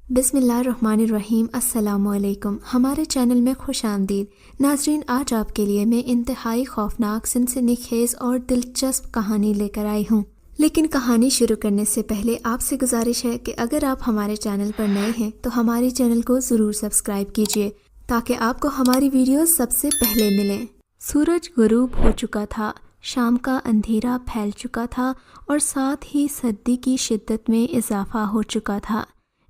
بسم اللہ الرحمن الرحیم۔ السلام علیکم، ہمارے چینل میں خوش آمدید ناظرین۔ آج آپ کے لیے میں انتہائی خوفناک، سنسنی خیز اور دلچسپ کہانی لے کر آئی ہوں، لیکن کہانی شروع کرنے سے پہلے آپ سے گزارش ہے کہ اگر آپ ہمارے چینل پر نئے ہیں تو ہمارے چینل کو ضرور سبسکرائب کیجیے تاکہ آپ کو ہماری ویڈیوز سب سے پہلے ملیں۔ سورج غروب ہو چکا تھا، شام کا اندھیرا پھیل چکا تھا اور ساتھ ہی سردی کی شدت میں اضافہ ہو چکا تھا۔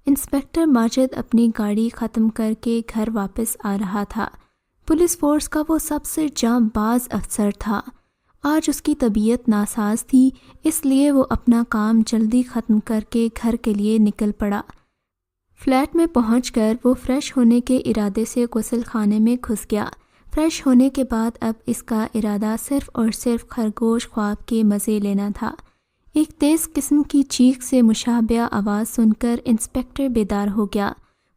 انسپکٹر ماجد اپنی گاڑی ختم کر کے گھر واپس آ رہا تھا۔ پولیس فورس کا وہ سب سے جاں باز افسر تھا۔ آج اس کی طبیعت ناساز تھی، اس لیے وہ اپنا کام جلدی ختم کر کے گھر کے لیے نکل پڑا۔ فلیٹ میں پہنچ کر وہ فریش ہونے کے ارادے سے غسل خانے میں گھس گیا۔ فریش ہونے کے بعد اب اس کا ارادہ صرف اور صرف خرگوش خواب کے مزے لینا تھا۔ ایک تیز قسم کی چیخ سے مشابہ آواز سن کر انسپکٹر بیدار ہو گیا۔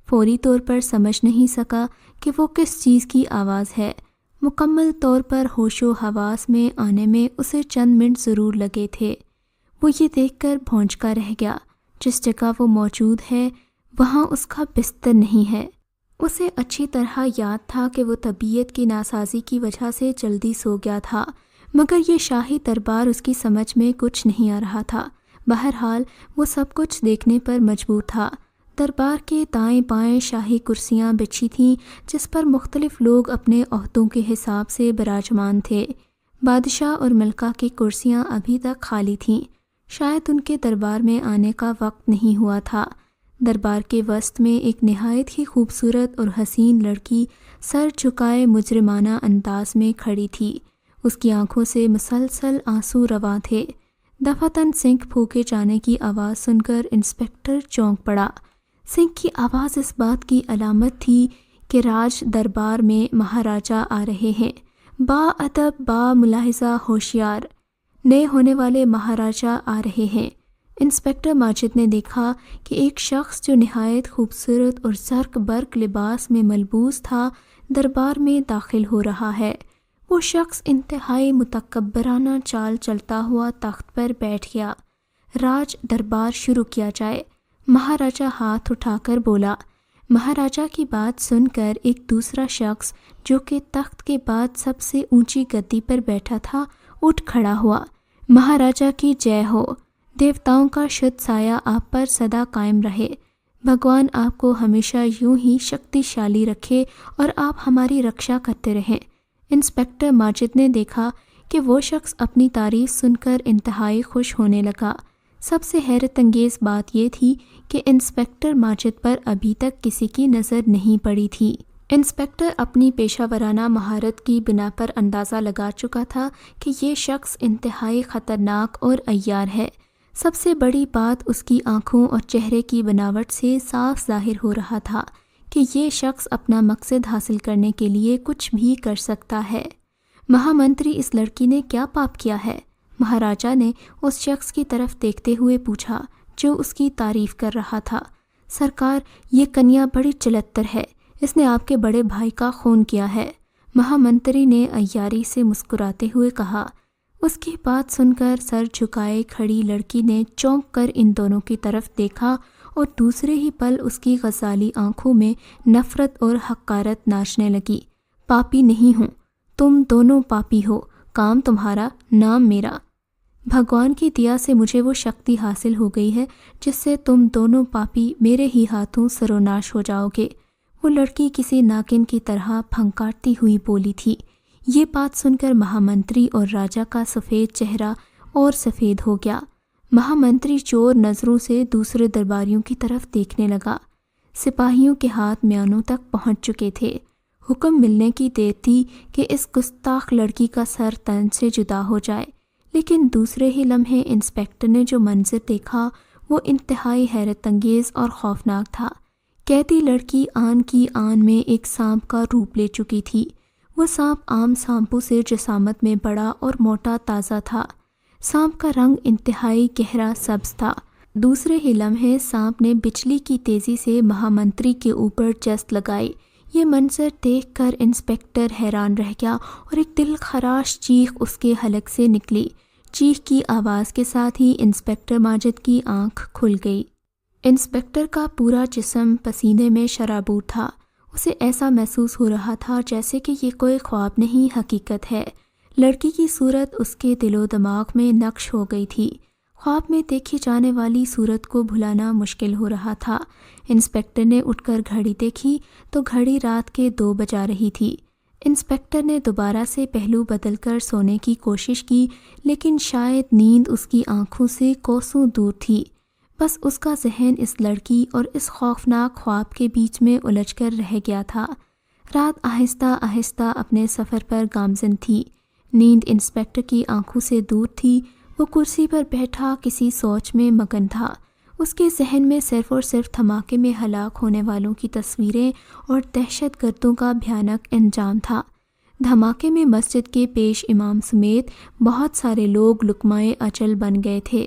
فوری طور پر سمجھ نہیں سکا کہ وہ کس چیز کی آواز ہے۔ مکمل طور پر ہوش و حواس میں آنے میں اسے چند منٹ ضرور لگے تھے۔ وہ یہ دیکھ کر بھونچکا رہ گیا، جس جگہ وہ موجود ہے وہاں اس کا بستر نہیں ہے۔ اسے اچھی طرح یاد تھا کہ وہ طبیعت کی ناسازی کی وجہ سے جلدی سو گیا تھا، مگر یہ شاہی دربار اس کی سمجھ میں کچھ نہیں آ رہا تھا۔ بہرحال وہ سب کچھ دیکھنے پر مجبور تھا۔ دربار کے دائیں بائیں شاہی کرسیاں بچھی تھیں، جس پر مختلف لوگ اپنے عہدوں کے حساب سے براجمان تھے۔ بادشاہ اور ملکہ کی کرسیاں ابھی تک خالی تھیں، شاید ان کے دربار میں آنے کا وقت نہیں ہوا تھا۔ دربار کے وسط میں ایک نہایت ہی خوبصورت اور حسین لڑکی سر جھکائے مجرمانہ انداز میں کھڑی تھی۔ اس کی آنکھوں سے مسلسل آنسو رواں تھے۔ دفعتاً سنک پھونکے جانے کی آواز سن کر انسپکٹر چونک پڑا۔ سنک کی آواز اس بات کی علامت تھی کہ راج دربار میں مہاراجا آ رہے ہیں۔ با ادب، با ملاحظہ، ہوشیار، نئے ہونے والے مہاراجا آ رہے ہیں۔ انسپکٹر ماجد نے دیکھا کہ ایک شخص جو نہایت خوبصورت اور زرق برق لباس میں ملبوس تھا، دربار میں داخل ہو رہا ہے۔ وہ شخص انتہائی متکبرانہ چال چلتا ہوا تخت پر بیٹھ گیا۔ راج دربار شروع کیا جائے، مہاراجا ہاتھ اٹھا کر بولا۔ مہاراجا کی بات سن کر ایک دوسرا شخص جو کہ تخت کے بعد سب سے اونچی گدی پر بیٹھا تھا اٹھ کھڑا ہوا۔ مہاراجا کی جے ہو، دیوتاؤں کا شد سایہ آپ پر سدا قائم رہے، بھگوان آپ کو ہمیشہ یوں ہی شکتی شالی رکھے اور آپ ہماری رکشا کرتے رہیں۔ انسپکٹر ماجد نے دیکھا کہ وہ شخص اپنی تعریف سن کر انتہائی خوش ہونے لگا۔ سب سے حیرت انگیز بات یہ تھی کہ انسپکٹر ماجد پر ابھی تک کسی کی نظر نہیں پڑی تھی۔ انسپکٹر اپنی پیشہ ورانہ مہارت کی بنا پر اندازہ لگا چکا تھا کہ یہ شخص انتہائی خطرناک اور عیار ہے۔ سب سے بڑی بات اس کی آنکھوں اور چہرے کی بناوٹ سے صاف ظاہر ہو رہا تھا کہ یہ شخص اپنا مقصد حاصل کرنے کے لیے کچھ بھی کر سکتا ہے۔ مہامنتری، اس لڑکی نے کیا پاپ کیا ہے؟ مہاراجا نے اس شخص کی طرف دیکھتے ہوئے پوچھا جو اس کی تعریف کر رہا تھا۔ سرکار، یہ کنیا بڑی چلتر ہے، اس نے آپ کے بڑے بھائی کا خون کیا ہے، مہامنتری نے عیاری سے مسکراتے ہوئے کہا۔ اس کی بات سن کر سر جھکائے کھڑی لڑکی نے چونک کر ان دونوں کی طرف دیکھا اور دوسرے ہی پل اس کی غزالی آنکھوں میں نفرت اور حقارت ناچنے لگی۔ پاپی نہیں ہوں، تم دونوں پاپی ہو، کام تمہارا، نام میرا۔ بھگوان کی دیا سے مجھے وہ شکتی حاصل ہو گئی ہے جس سے تم دونوں پاپی میرے ہی ہاتھوں سروناش ہو جاؤ گے۔ وہ لڑکی کسی ناگن کی طرح پھنکارتی ہوئی بولی تھی۔ یہ بات سن کر مہامنتری اور راجا کا سفید چہرہ اور سفید ہو گیا۔ مہامنتری چور نظروں سے دوسرے درباریوں کی طرف دیکھنے لگا۔ سپاہیوں کے ہاتھ میانوں تک پہنچ چکے تھے۔ حکم ملنے کی دیر تھی کہ اس گستاخ لڑکی کا سر تن سے جدا ہو جائے، لیکن دوسرے ہی لمحے انسپکٹر نے جو منظر دیکھا وہ انتہائی حیرت انگیز اور خوفناک تھا۔ قیدی لڑکی آن کی آن میں ایک سانپ کا روپ لے چکی تھی۔ وہ سانپ عام سانپوں سے جسامت میں بڑا اور موٹا تازہ تھا۔ سانپ کا رنگ انتہائی گہرا سبز تھا۔ دوسرے ہی لمحے سانپ نے بجلی کی تیزی سے مہامنتری کے اوپر جست لگائی۔ یہ منظر دیکھ کر انسپکٹر حیران رہ گیا اور ایک دل خراش چیخ اس کے حلق سے نکلی۔ چیخ کی آواز کے ساتھ ہی انسپکٹر ماجد کی آنکھ کھل گئی۔ انسپکٹر کا پورا جسم پسینے میں شرابور تھا۔ اسے ایسا محسوس ہو رہا تھا جیسے کہ یہ کوئی خواب نہیں حقیقت ہے۔ لڑکی کی صورت اس کے دل و دماغ میں نقش ہو گئی تھی۔ خواب میں دیکھی جانے والی صورت کو بھلانا مشکل ہو رہا تھا۔ انسپکٹر نے اٹھ کر گھڑی دیکھی تو گھڑی رات کے 2 بجا رہی تھی۔ انسپکٹر نے دوبارہ سے پہلو بدل کر سونے کی کوشش کی، لیکن شاید نیند اس کی آنکھوں سے کوسوں دور تھی۔ بس اس کا ذہن اس لڑکی اور اس خوفناک خواب کے بیچ میں الجھ کر رہ گیا تھا۔ رات آہستہ آہستہ اپنے سفر پر گامزن تھی۔ نیند انسپکٹر کی آنکھوں سے دور تھی۔ وہ کرسی پر بیٹھا کسی سوچ میں مگن تھا۔ اس کے ذہن میں صرف اور صرف دھماکے میں ہلاک ہونے والوں کی تصویریں اور دہشت گردوں کا بھیانک انجام تھا۔ دھماکے میں مسجد کے پیش امام سمیت بہت سارے لوگ لقمۂ اجل بن گئے تھے۔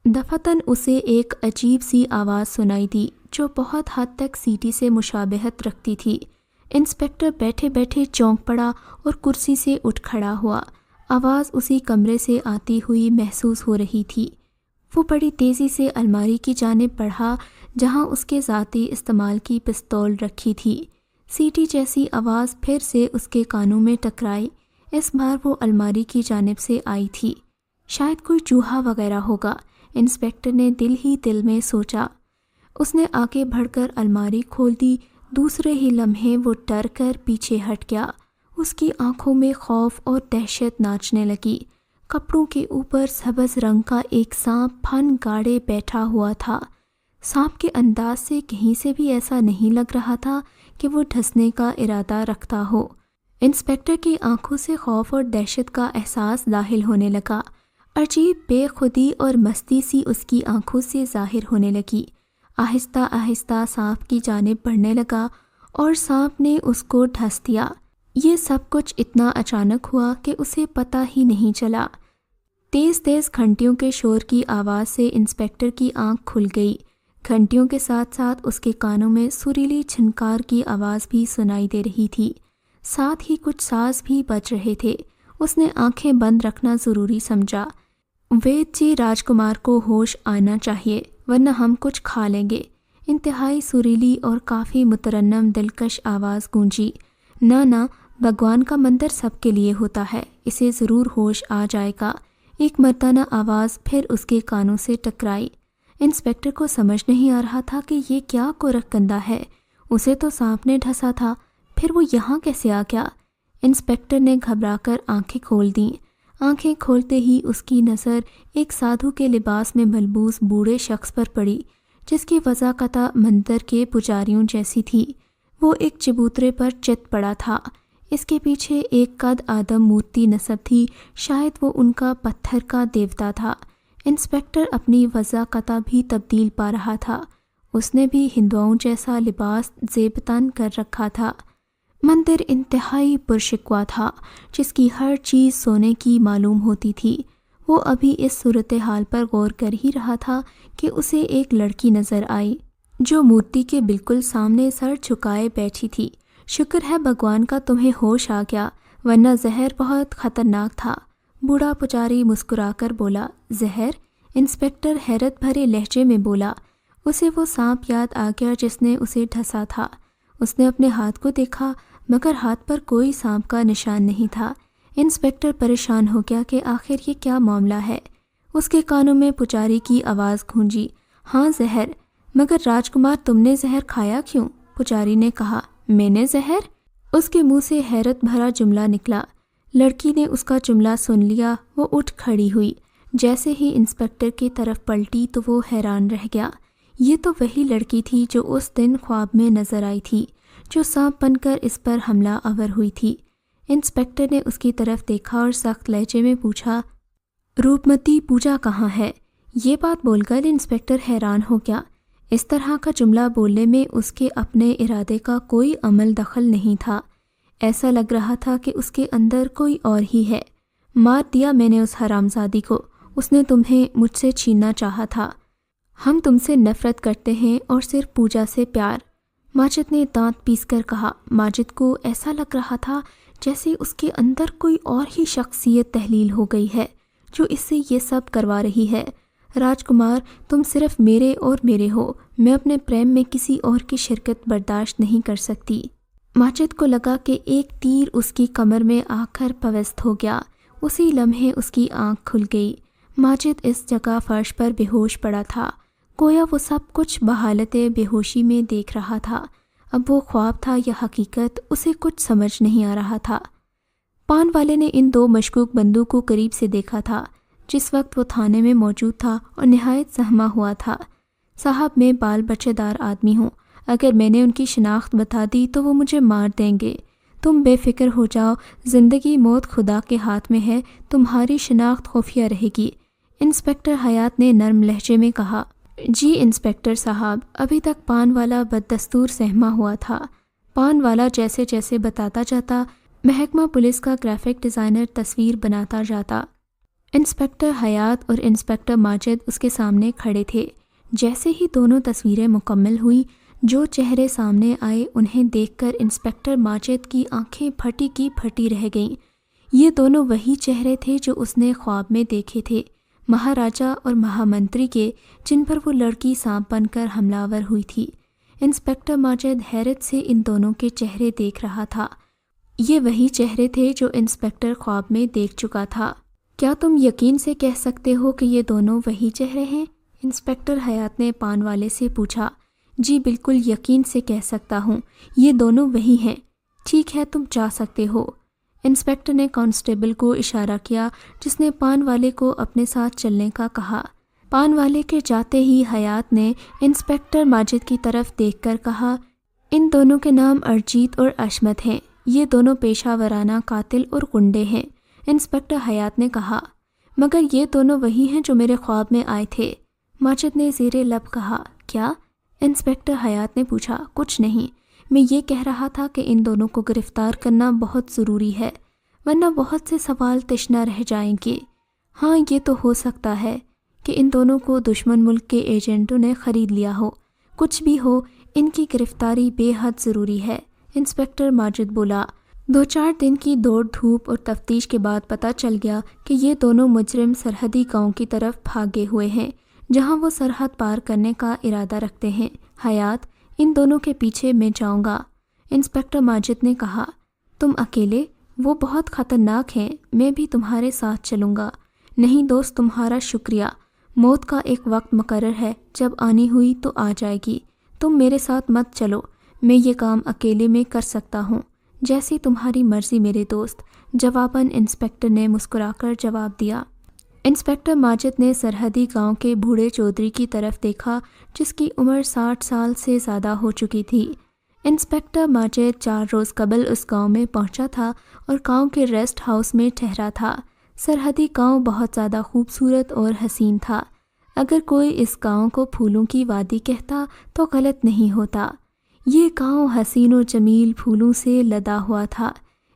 دفعتاً اسے ایک عجیب سی آواز سنائی دی جو بہت حد تک سیٹی سے مشابہت رکھتی تھی۔ انسپکٹر بیٹھے بیٹھے چونک پڑا اور کرسی سے اٹھ کھڑا ہوا۔ آواز اسی کمرے سے آتی ہوئی محسوس ہو رہی تھی۔ وہ بڑی تیزی سے الماری کی جانب بڑھا جہاں اس کے ذاتی استعمال کی پستول رکھی تھی۔ سیٹی جیسی آواز پھر سے اس کے کانوں میں ٹکرائی۔ اس بار وہ الماری کی جانب سے آئی تھی۔ شاید کوئی چوہا وغیرہ ہوگا، انسپکٹر نے دل ہی دل میں سوچا۔ اس نے آگے بڑھ کر الماری کھول دی۔ دوسرے ہی لمحے وہ ڈر کر پیچھے ہٹ گیا۔ اس کی آنکھوں میں خوف اور دہشت ناچنے لگی۔ کپڑوں کے اوپر سبز رنگ کا ایک سانپ پھن گاڑے بیٹھا ہوا تھا۔ سانپ کے انداز سے کہیں سے بھی ایسا نہیں لگ رہا تھا کہ وہ ڈھسنے کا ارادہ رکھتا ہو۔ انسپکٹر کی آنکھوں سے خوف اور دہشت کا احساس ظاہر ہونے لگا۔ عجیب بے خودی اور مستی سی اس کی آنکھوں سے ظاہر ہونے لگی۔ آہستہ آہستہ سانپ کی جانب بڑھنے لگا اور سانپ نے اس کو ڈھس دیا۔ یہ سب کچھ اتنا اچانک ہوا کہ اسے پتہ ہی نہیں چلا۔ تیز تیز گھنٹیوں کے شور کی آواز سے انسپکٹر کی آنکھ کھل گئی۔ گھنٹیوں کے ساتھ ساتھ اس کے کانوں میں سریلی چھنکار کی آواز بھی سنائی دے رہی تھی۔ ساتھ ہی کچھ ساز بھی بج رہے تھے۔ اس نے آنکھیں بند رکھنا ضروری سمجھا۔ وید جی، راجکمار کو ہوش آنا چاہیے ورنہ ہم کچھ کھا لیں گے۔ انتہائی سریلی اور کافی مترنم دلکش آواز گونجی۔ نہ، بھگوان کا مندر سب کے لیے ہوتا ہے، اسے ضرور ہوش آ جائے گا۔ ایک مردانہ آواز پھر اس کے کانوں سے ٹکرائی۔ انسپکٹر کو سمجھ نہیں آ رہا تھا کہ یہ کیا کورک گندا ہے۔ اسے تو سانپ نے ڈھسا تھا، پھر وہ یہاں کیسے آ گیا؟ انسپکٹر نے گھبرا کر آنکھیں کھول دیں۔ آنکھیں کھولتے ہی اس کی نظر ایک سادھو کے لباس میں ملبوس بوڑھے شخص پر پڑی جس کی وضاقتہ مندر کے پجاریوں جیسی تھی۔ وہ ایک چبوترے پر چت پڑا تھا۔ اس کے پیچھے ایک قد آدم مورتی نصب تھی، شاید وہ ان کا پتھر کا دیوتا تھا۔ انسپکٹر اپنی وضاقتہ بھی تبدیل پا رہا تھا۔ اس نے بھی ہندوؤں جیسا لباس زیب تن کر رکھا تھا۔ مندر انتہائی پرشکوا تھا، جس کی ہر چیز سونے کی معلوم ہوتی تھی۔ وہ ابھی اس صورتحال پر غور کر ہی رہا تھا کہ اسے ایک لڑکی نظر آئی جو مورتی کے بالکل سامنے سر جھکائے بیٹھی تھی۔ شکر ہے بھگوان کا تمہیں ہوش آ گیا، ورنہ زہر بہت خطرناک تھا۔ بوڑھا پجاری مسکرا کر بولا۔ زہر؟ انسپکٹر حیرت بھرے لہجے میں بولا۔ اسے وہ سانپ یاد آ گیا جس نے اسے ڈھسا تھا۔ اس نے اپنے ہاتھ کو دیکھا مگر ہاتھ پر کوئی سانپ کا نشان نہیں تھا۔ انسپکٹر پریشان ہو گیا کہ آخر یہ کیا معاملہ ہے۔ اس کے کانوں میں پجاری کی آواز گونجی۔ ہاں زہر، مگر راجکمار تم نے زہر کھایا کیوں؟ پجاری نے کہا۔ میں نے زہر؟ اس کے منہ سے حیرت بھرا جملہ نکلا۔ لڑکی نے اس کا جملہ سن لیا۔ وہ اٹھ کھڑی ہوئی۔ جیسے ہی انسپکٹر کی طرف پلٹی تو وہ حیران رہ گیا۔ یہ تو وہی لڑکی تھی جو اس دن خواب میں نظر آئی تھی، جو سانپ بن کر اس پر حملہ آور ہوئی تھی۔ انسپکٹر نے اس کی طرف دیکھا اور سخت لہجے میں پوچھا، روپمتی پوجا کہاں ہے؟ یہ بات بول کر انسپکٹر حیران ہو گیا۔ اس طرح کا جملہ بولنے میں اس کے اپنے ارادے کا کوئی عمل دخل نہیں تھا۔ ایسا لگ رہا تھا کہ اس کے اندر کوئی اور ہی ہے۔ مار دیا میں نے اس حرامزادی کو، اس نے تمہیں مجھ سے چھیننا چاہا تھا۔ ہم تم سے نفرت کرتے ہیں اور صرف پوجا سے پیار۔ ماجد نے دانت پیس کر کہا۔ ماجد کو ایسا لگ رہا تھا جیسے اس کے اندر کوئی اور ہی شخصیت تحلیل ہو گئی ہے جو اس سے یہ سب کروا رہی ہے۔ راجکمار تم صرف میرے اور میرے ہو، میں اپنے پریم میں کسی اور کی شرکت برداشت نہیں کر سکتی۔ ماجد کو لگا کہ ایک تیر اس کی کمر میں آ کر پیوست ہو گیا۔ اسی لمحے اس کی آنکھ کھل گئی۔ ماجد اس جگہ فرش پر بے ہوش پڑا تھا، گویا وہ سب کچھ بحالت بے ہوشی میں دیکھ رہا تھا۔ اب وہ خواب تھا یا حقیقت، اسے کچھ سمجھ نہیں آ رہا تھا۔ پان والے نے ان دو مشکوک بندوں کو قریب سے دیکھا تھا جس وقت وہ تھانے میں موجود تھا اور نہایت سہما ہوا تھا۔ صاحب میں بال بچے دار آدمی ہوں، اگر میں نے ان کی شناخت بتا دی تو وہ مجھے مار دیں گے۔ تم بے فکر ہو جاؤ، زندگی موت خدا کے ہاتھ میں ہے، تمہاری شناخت خفیہ رہے گی۔ انسپکٹر حیات نے نرم لہجے میں کہا۔ جی انسپکٹر صاحب، ابھی تک پان والا بددستور سہما ہوا تھا۔ پان والا جیسے جیسے بتاتا جاتا، محکمہ پولیس کا گرافک ڈیزائنر تصویر بناتا جاتا۔ انسپکٹر حیات اور انسپکٹر ماجد اس کے سامنے کھڑے تھے۔ جیسے ہی دونوں تصویریں مکمل ہوئیں، جو چہرے سامنے آئے انہیں دیکھ کر انسپکٹر ماجد کی آنکھیں پھٹی کی پھٹی رہ گئیں۔ یہ دونوں وہی چہرے تھے جو اس نے خواب میں دیکھے تھے، مہاراجا اور مہامنتری کے، جن پر وہ لڑکی سانپ بن کر حملہ آور ہوئی تھی۔ انسپکٹر ماجد حیرت سے ان دونوں کے چہرے دیکھ رہا تھا۔ یہ وہی چہرے تھے جو انسپکٹر خواب میں دیکھ چکا تھا۔ کیا تم یقین سے کہہ سکتے ہو کہ یہ دونوں وہی چہرے ہیں؟ انسپکٹر حیات نے پان والے سے پوچھا۔ جی بالکل یقین سے کہہ سکتا ہوں، یہ دونوں وہی ہیں۔ ٹھیک ہے، تم جا سکتے ہو۔ انسپکٹر نے کانسٹیبل کو اشارہ کیا جس نے پان والے کو اپنے ساتھ چلنے کا کہا۔ پان والے کے جاتے ہی حیات نے انسپکٹر ماجد کی طرف دیکھ کر کہا، ان دونوں کے نام ارجیت اور عصمت ہیں، یہ دونوں پیشہ ورانہ قاتل اور گنڈے ہیں۔ انسپکٹر حیات نے کہا، مگر یہ دونوں وہی ہیں جو میرے خواب میں آئے تھے۔ ماجد نے زیر لب کہا، کیا؟ انسپکٹر حیات نے پوچھا۔ کچھ نہیں، میں یہ کہہ رہا تھا کہ ان دونوں کو گرفتار کرنا بہت ضروری ہے، ورنہ بہت سے سوال تشنہ رہ جائیں گے۔ ہاں یہ تو ہو سکتا ہے کہ ان دونوں کو دشمن ملک کے ایجنٹوں نے خرید لیا ہو۔ کچھ بھی ہو، ان کی گرفتاری بے حد ضروری ہے، انسپکٹر ماجد بولا۔ 2-4 دن کی دوڑ دھوپ اور تفتیش کے بعد پتہ چل گیا کہ یہ دونوں مجرم سرحدی گاؤں کی طرف بھاگے ہوئے ہیں جہاں وہ سرحد پار کرنے کا ارادہ رکھتے ہیں۔ حیات، ان دونوں کے پیچھے میں جاؤں گا۔ انسپکٹر ماجد نے کہا، تم اکیلے؟ وہ بہت خطرناک ہیں، میں بھی تمہارے ساتھ چلوں گا۔ نہیں دوست، تمہارا شکریہ، موت کا ایک وقت مقرر ہے، جب آنی ہوئی تو آ جائے گی، تم میرے ساتھ مت چلو، میں یہ کام اکیلے میں کر سکتا ہوں۔ جیسی تمہاری مرضی میرے دوست، جواباً انسپکٹر نے مسکرا کر جواب دیا۔ انسپکٹر ماجد نے سرحدی گاؤں کے بوڑھے چودھری کی طرف دیکھا جس کی عمر 60 سال سے زیادہ ہو چکی تھی۔ انسپکٹر ماجد 4 روز قبل اس گاؤں میں پہنچا تھا اور گاؤں کے ریسٹ ہاؤس میں ٹھہرا تھا۔ سرحدی گاؤں بہت زیادہ خوبصورت اور حسین تھا۔ اگر کوئی اس گاؤں کو پھولوں کی وادی کہتا تو غلط نہیں ہوتا۔ یہ گاؤں حسین و جمیل پھولوں سے لدا ہوا تھا۔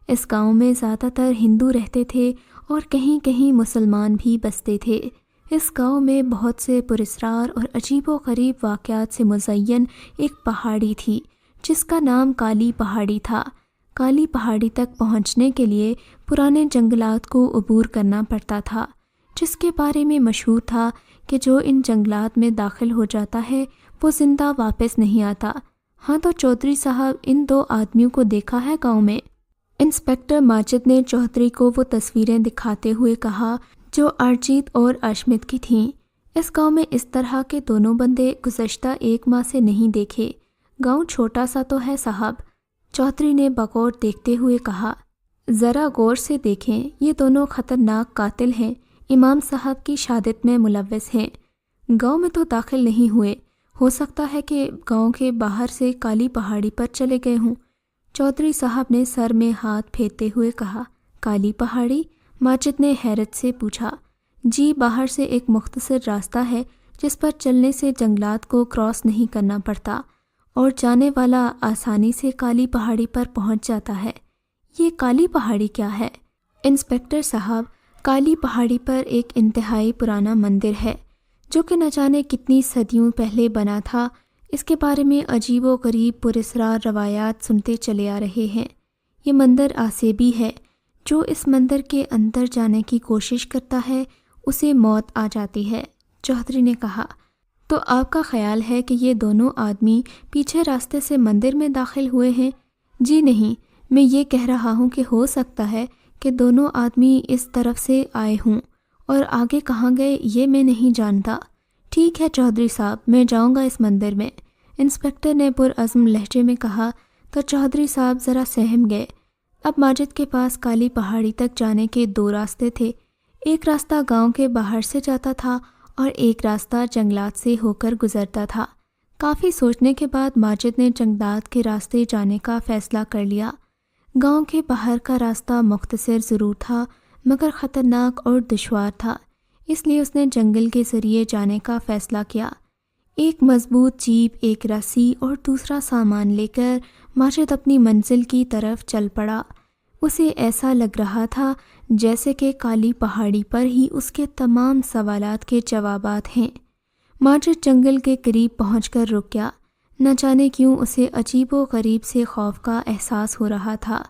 اس گاؤں میں زیادہ تر ہندو رہتے تھے اور کہیں کہیں مسلمان بھی بستے تھے۔ اس گاؤں میں بہت سے پراسرار اور عجیب و غریب واقعات سے مزین ایک پہاڑی تھی جس کا نام کالی پہاڑی تھا۔ کالی پہاڑی تک پہنچنے کے لیے پرانے جنگلات کو عبور کرنا پڑتا تھا، جس کے بارے میں مشہور تھا کہ جو ان جنگلات میں داخل ہو جاتا ہے وہ زندہ واپس نہیں آتا۔ ہاں تو چودھری صاحب، ان 2 آدمیوں کو دیکھا ہے گاؤں میں؟ انسپکٹر ماجد نے چودھری کو وہ تصویریں دکھاتے ہوئے کہا جو ارجیت اور عصمت کی تھیں۔ اس گاؤں میں اس طرح کے دونوں بندے گزشتہ 1 ماہ سے نہیں دیکھے۔ گاؤں چھوٹا سا تو ہے صاحب، چودھری نے بغور دیکھتے ہوئے کہا۔ ذرا غور سے دیکھیں، یہ دونوں خطرناک قاتل ہیں، امام صاحب کی شہادت میں ملوث ہیں۔ گاؤں میں تو داخل نہیں ہوئے، ہو سکتا ہے کہ گاؤں کے باہر سے کالی پہاڑی پر چلے گئے ہوں۔ چودھری صاحب نے سر میں ہاتھ پھیرتے ہوئے کہا۔ کالی پہاڑی؟ ماجد نے حیرت سے پوچھا۔ جی، باہر سے ایک مختصر راستہ ہے جس پر چلنے سے جنگلات کو کراس نہیں کرنا پڑتا اور جانے والا آسانی سے کالی پہاڑی پر پہنچ جاتا ہے۔ یہ کالی پہاڑی کیا ہے؟ انسپکٹر صاحب، کالی پہاڑی پر ایک انتہائی پرانا مندر ہے جو کہ نہ جانے کتنی صدیوں پہلے بنا تھا۔ اس کے بارے میں عجیب و غریب پراسرار روایات سنتے چلے آ رہے ہیں۔ یہ مندر آسیبی ہے، جو اس مندر کے اندر جانے کی کوشش کرتا ہے اسے موت آ جاتی ہے۔ چودھری نے کہا، تو آپ کا خیال ہے کہ یہ دونوں آدمی پیچھے راستے سے مندر میں داخل ہوئے ہیں؟ جی نہیں، میں یہ کہہ رہا ہوں کہ ہو سکتا ہے کہ دونوں آدمی اس طرف سے آئے ہوں، اور آگے کہاں گئے یہ میں نہیں جانتا۔ ٹھیک ہے چودھری صاحب، میں جاؤں گا اس مندر میں، انسپکٹر نے پرعزم لہجے میں کہا تو چودھری صاحب ذرا سہم گئے۔ اب ماجد کے پاس کالی پہاڑی تک جانے کے دو راستے تھے، ایک راستہ گاؤں کے باہر سے جاتا تھا اور ایک راستہ جنگلات سے ہو کر گزرتا تھا۔ کافی سوچنے کے بعد ماجد نے جنگلات کے راستے جانے کا فیصلہ کر لیا۔ گاؤں کے باہر کا راستہ مختصر ضرور تھا مگر خطرناک اور دشوار تھا، اس لیے اس نے جنگل کے ذریعے جانے کا فیصلہ کیا۔ ایک مضبوط جیپ، ایک رسی اور دوسرا سامان لے کر ماجد اپنی منزل کی طرف چل پڑا۔ اسے ایسا لگ رہا تھا جیسے کہ کالی پہاڑی پر ہی اس کے تمام سوالات کے جوابات ہیں۔ ماجد جنگل کے قریب پہنچ کر رک گیا۔ نہ جانے کیوں اسے عجیب و غریب سے خوف کا احساس ہو رہا تھا،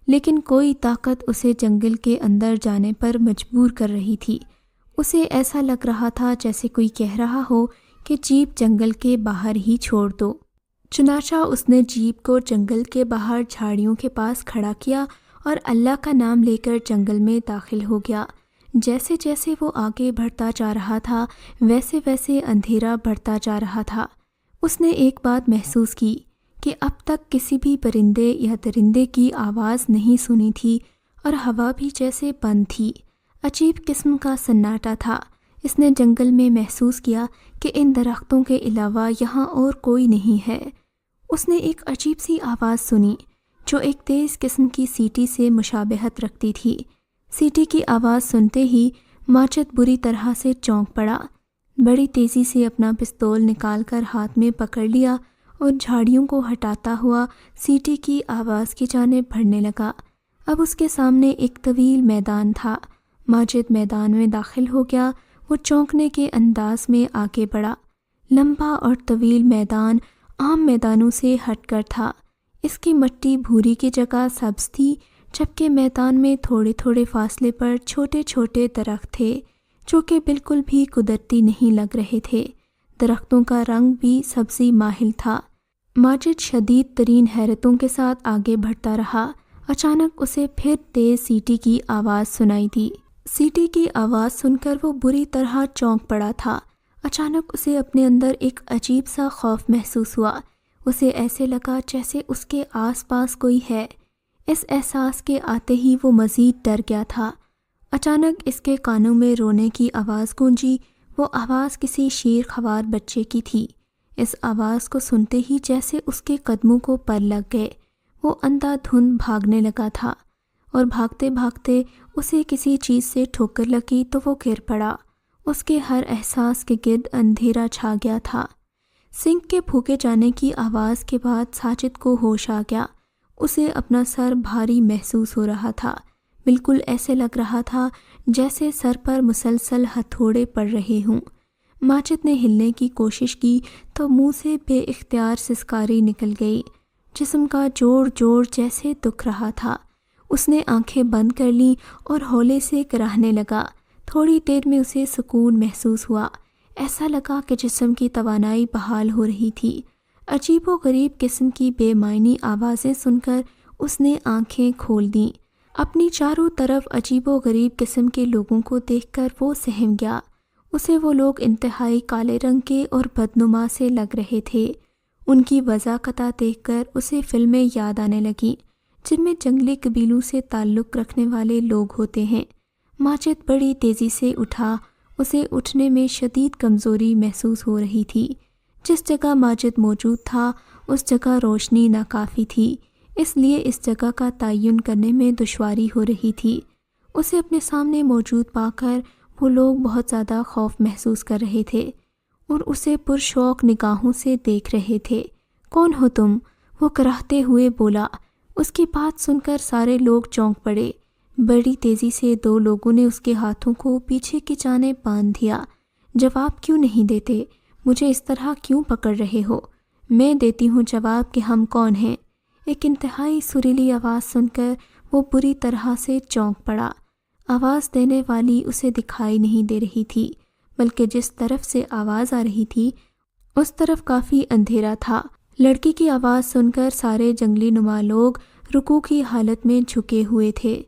لیکن کوئی طاقت اسے جنگل کے اندر جانے پر مجبور کر رہی تھی۔ اسے ایسا لگ رہا تھا جیسے کوئی کہہ رہا ہو کہ جیپ جنگل کے باہر ہی چھوڑ دو۔ چنانچہ اس نے جیپ کو جنگل کے باہر جھاڑیوں کے پاس کھڑا کیا اور اللہ کا نام لے کر جنگل میں داخل ہو گیا۔ جیسے جیسے وہ آگے بڑھتا جا رہا تھا ویسے ویسے اندھیرا بڑھتا جا رہا تھا۔ اس نے ایک بات محسوس کی کہ اب تک کسی بھی پرندے یا درندے کی آواز نہیں سنی تھی اور ہوا بھی جیسے بند تھی۔ عجیب قسم کا سناٹا تھا۔ اس نے جنگل میں محسوس کیا کہ ان درختوں کے علاوہ یہاں اور کوئی نہیں ہے۔ اس نے ایک عجیب سی آواز سنی جو ایک تیز قسم کی سیٹی سے مشابہت رکھتی تھی۔ سیٹی کی آواز سنتے ہی ماجد بری طرح سے چونک پڑا، بڑی تیزی سے اپنا پستول نکال کر ہاتھ میں پکڑ لیا اور جھاڑیوں کو ہٹاتا ہوا سیٹی کی آواز کی جانب بڑھنے لگا۔ اب اس کے سامنے ایک طویل میدان تھا۔ ماجد میدان میں داخل ہو گیا۔ وہ چونکنے کے انداز میں آگے بڑھا۔ لمبا اور طویل میدان عام میدانوں سے ہٹ کر تھا۔ اس کی مٹی بھوری کی جگہ سبز تھی، جبکہ میدان میں تھوڑے تھوڑے فاصلے پر چھوٹے چھوٹے درخت تھے جو کہ بالکل بھی قدرتی نہیں لگ رہے تھے۔ درختوں کا رنگ بھی سبزی مائل تھا۔ ماجد شدید ترین حیرتوں کے ساتھ آگے بڑھتا رہا۔ اچانک اسے پھر تیز سیٹی کی آواز سنائی دی۔ سیٹی کی آواز سن کر وہ بری طرح چونک پڑا تھا۔ اچانک اسے اپنے اندر ایک عجیب سا خوف محسوس ہوا۔ اسے ایسے لگا جیسے اس کے آس پاس کوئی ہے۔ اس احساس کے آتے ہی وہ مزید ڈر گیا تھا۔ اچانک اس کے کانوں میں رونے کی آواز گونجی۔ وہ آواز کسی شیر خوار بچے کی تھی۔ اس آواز کو سنتے ہی جیسے اس کے قدموں کو پر لگ گئے۔ وہ اندھا دھند بھاگنے لگا تھا اور بھاگتے بھاگتے اسے کسی چیز سے ٹھوکر لگی تو وہ گر پڑا۔ اس کے ہر احساس کے گرد اندھیرا چھا گیا تھا۔ سنک کے پھونکے جانے کی آواز کے بعد ساجد کو ہوش آ گیا۔ اسے اپنا سر بھاری محسوس ہو رہا تھا۔ بالکل ایسے لگ رہا تھا جیسے سر پر مسلسل ہتھوڑے پڑ رہے ہوں۔ ماجد نے ہلنے کی کوشش کی تو منہ سے بے اختیار سسکاری نکل گئی۔ جسم کا جوڑ جوڑ جیسے دکھ رہا تھا۔ اس نے آنکھیں بند کر لیں اور ہولے سے کراہنے لگا۔ تھوڑی دیر میں اسے سکون محسوس ہوا۔ ایسا لگا کہ جسم کی توانائی بحال ہو رہی تھی۔ عجیب و غریب قسم کی بے معنی آوازیں سن کر اس نے آنکھیں کھول دیں۔ اپنی چاروں طرف عجیب و غریب قسم کے لوگوں کو دیکھ کر وہ سہم گیا۔ اسے وہ لوگ انتہائی کالے رنگ کے اور بدنما سے لگ رہے تھے۔ ان کی وضاحت دیکھ کر اسے فلمیں یاد آنے لگیں جن میں جنگلی قبیلوں سے تعلق رکھنے والے لوگ ہوتے ہیں۔ ماجد بڑی تیزی سے اٹھا۔ اسے اٹھنے میں شدید کمزوری محسوس ہو رہی تھی۔ جس جگہ ماجد موجود تھا اس جگہ روشنی ناکافی تھی، اس لیے اس جگہ کا تعین کرنے میں دشواری ہو رہی تھی۔ اسے اپنے سامنے موجود پا کر وہ لوگ بہت زیادہ خوف محسوس کر رہے تھے اور اسے پرشوق نگاہوں سے دیکھ رہے تھے۔ کون ہو تم؟ وہ کراہتے ہوئے بولا۔ اس کی بات سن کر سارے لوگ چونک پڑے۔ بڑی تیزی سے دو لوگوں نے اس کے ہاتھوں کو پیچھے کی جانب باندھ دیا۔ جواب کیوں نہیں دیتے؟ مجھے اس طرح کیوں پکڑ رہے ہو؟ میں دیتی ہوں جواب کہ ہم کون ہیں۔ ایک انتہائی سریلی آواز سن کر وہ بری طرح سے چونک پڑا۔ آواز دینے والی اسے دکھائی نہیں دے رہی تھی بلکہ جس طرف سے آواز آ رہی تھی اس طرف کافی اندھیرا تھا۔ لڑکی کی آواز سن کر سارے جنگلی نما لوگ رکوع کی حالت میں جھکے ہوئے تھے۔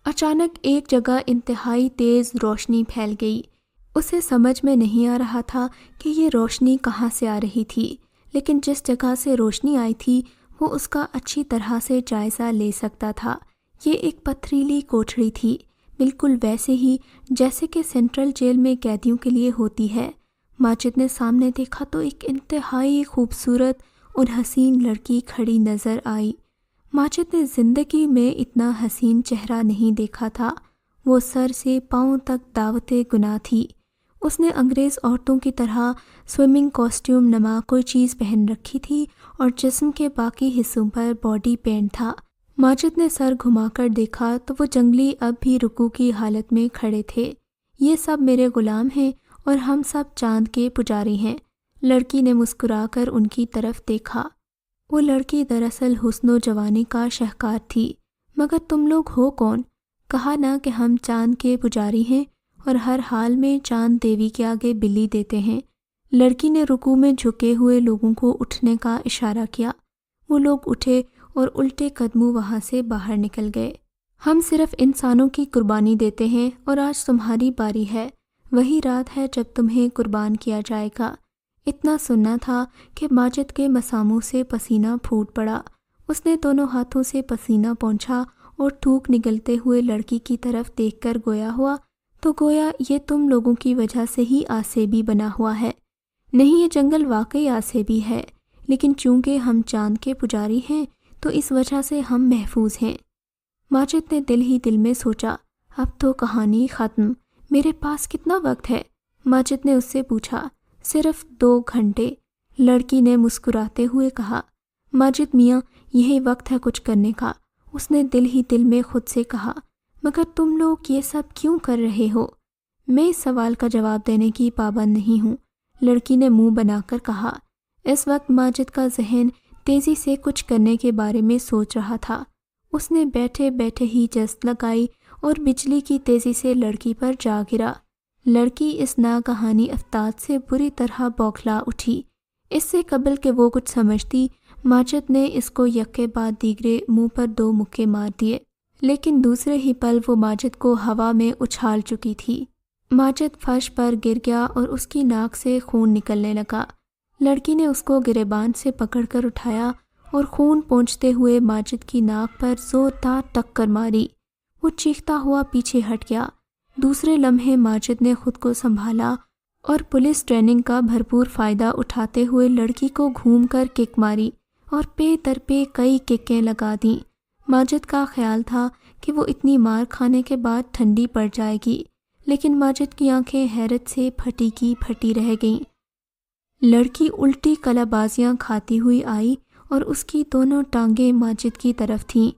اچانک ایک جگہ انتہائی تیز روشنی پھیل گئی۔ اسے سمجھ میں نہیں آ رہا تھا کہ یہ روشنی کہاں سے آ رہی تھی، لیکن جس جگہ سے روشنی آئی تھی وہ اس کا اچھی طرح سے جائزہ لے سکتا تھا۔ یہ ایک پتھریلی کوٹھڑی تھی، بالکل ویسے ہی جیسے کہ سینٹرل جیل میں قیدیوں کے لیے ہوتی ہے۔ ماجد نے سامنے دیکھا تو ایک انتہائی خوبصورت اور حسین لڑکی کھڑی نظر آئی۔ ماجد نے زندگی میں اتنا حسین چہرہ نہیں دیکھا تھا۔ وہ سر سے پاؤں تک دعوت گناہ تھی۔ اس نے انگریز عورتوں کی طرح سوئمنگ کاسٹیوم نما کوئی چیز پہن رکھی تھی اور جسم کے باقی حصوں پر باڈی پینٹ تھا۔ ماجد نے سر گھما کر دیکھا تو وہ جنگلی اب بھی رکوع کی حالت میں کھڑے تھے۔ یہ سب میرے غلام ہیں اور ہم سب چاند کے پجاری ہیں۔ لڑکی نے مسکرا کر ان کی طرف دیکھا۔ وہ لڑکی دراصل حسن و جوانی کا شاہکار تھی۔ مگر تم لوگ ہو کون؟ کہا نا کہ ہم چاند کے پجاری ہیں اور ہر حال میں چاند دیوی کے آگے بلی دیتے ہیں۔ لڑکی نے رکوع میں جھکے ہوئے لوگوں کو اٹھنے کا اشارہ کیا۔ وہ لوگ اٹھے اور الٹے قدموں وہاں سے باہر نکل گئے۔ ہم صرف انسانوں کی قربانی دیتے ہیں اور آج تمہاری باری ہے۔ وہی رات ہے جب تمہیں قربان کیا جائے گا۔ اتنا سننا تھا کہ ماجد کے مساموں سے پسینہ پھوٹ پڑا۔ اس نے دونوں ہاتھوں سے پسینہ پونچھا اور تھوک نگلتے ہوئے لڑکی کی طرف دیکھ کر گویا ہوا تو گویا یہ تم لوگوں کی وجہ سے ہی آسیبی بنا ہوا ہے۔ نہیں، یہ جنگل واقعی آسیبی ہے، لیکن چونکہ ہم چاند کے پجاری ہیں تو اس وجہ سے ہم محفوظ ہیں۔ ماجد نے دل ہی دل میں سوچا، اب تو کہانی ختم۔ میرے پاس کتنا وقت ہے؟ ماجد نے اس سے پوچھا۔ صرف 2 گھنٹے، لڑکی نے مسکراتے ہوئے کہا۔ ماجد میاں، یہی وقت ہے کچھ کرنے کا، اس نے دل ہی دل میں خود سے کہا۔ مگر تم لوگ یہ سب کیوں کر رہے ہو؟ میں اس سوال کا جواب دینے کی پابند نہیں ہوں، لڑکی نے منہ بنا کر کہا۔ اس وقت ماجد کا ذہن تیزی سے کچھ کرنے کے بارے میں سوچ رہا تھا۔ اس نے بیٹھے بیٹھے ہی جست لگائی اور بجلی کی تیزی سے لڑکی پر جا گرا۔ لڑکی اس ناگہانی افتاد سے بری طرح بوکھلا اٹھی۔ اس سے قبل کہ وہ کچھ سمجھتی، ماجد نے اس کو یکے بعد دیگرے منہ پر 2 مکے مار دیے، لیکن دوسرے ہی پل وہ ماجد کو ہوا میں اچھال چکی تھی۔ ماجد فرش پر گر گیا اور اس کی ناک سے خون نکلنے لگا۔ لڑکی نے اس کو گریبان سے پکڑ کر اٹھایا اور خون پونچھتے ہوئے ماجد کی ناک پر زوردار ٹکر ماری۔ وہ چیختا ہوا پیچھے ہٹ گیا۔ دوسرے لمحے ماجد نے خود کو سنبھالا اور پولیس ٹریننگ کا بھرپور فائدہ اٹھاتے ہوئے لڑکی کو گھوم کر کک ماری اور پے در پے کئی ککیں لگا دیں۔ ماجد کا خیال تھا کہ وہ اتنی مار کھانے کے بعد ٹھنڈی پڑ جائے گی، لیکن ماجد کی آنکھیں حیرت سے پھٹی کی پھٹی رہ گئیں۔ لڑکی الٹی کلا بازیاں کھاتی ہوئی آئی اور اس کی دونوں ٹانگیں ماجد کی طرف تھیں۔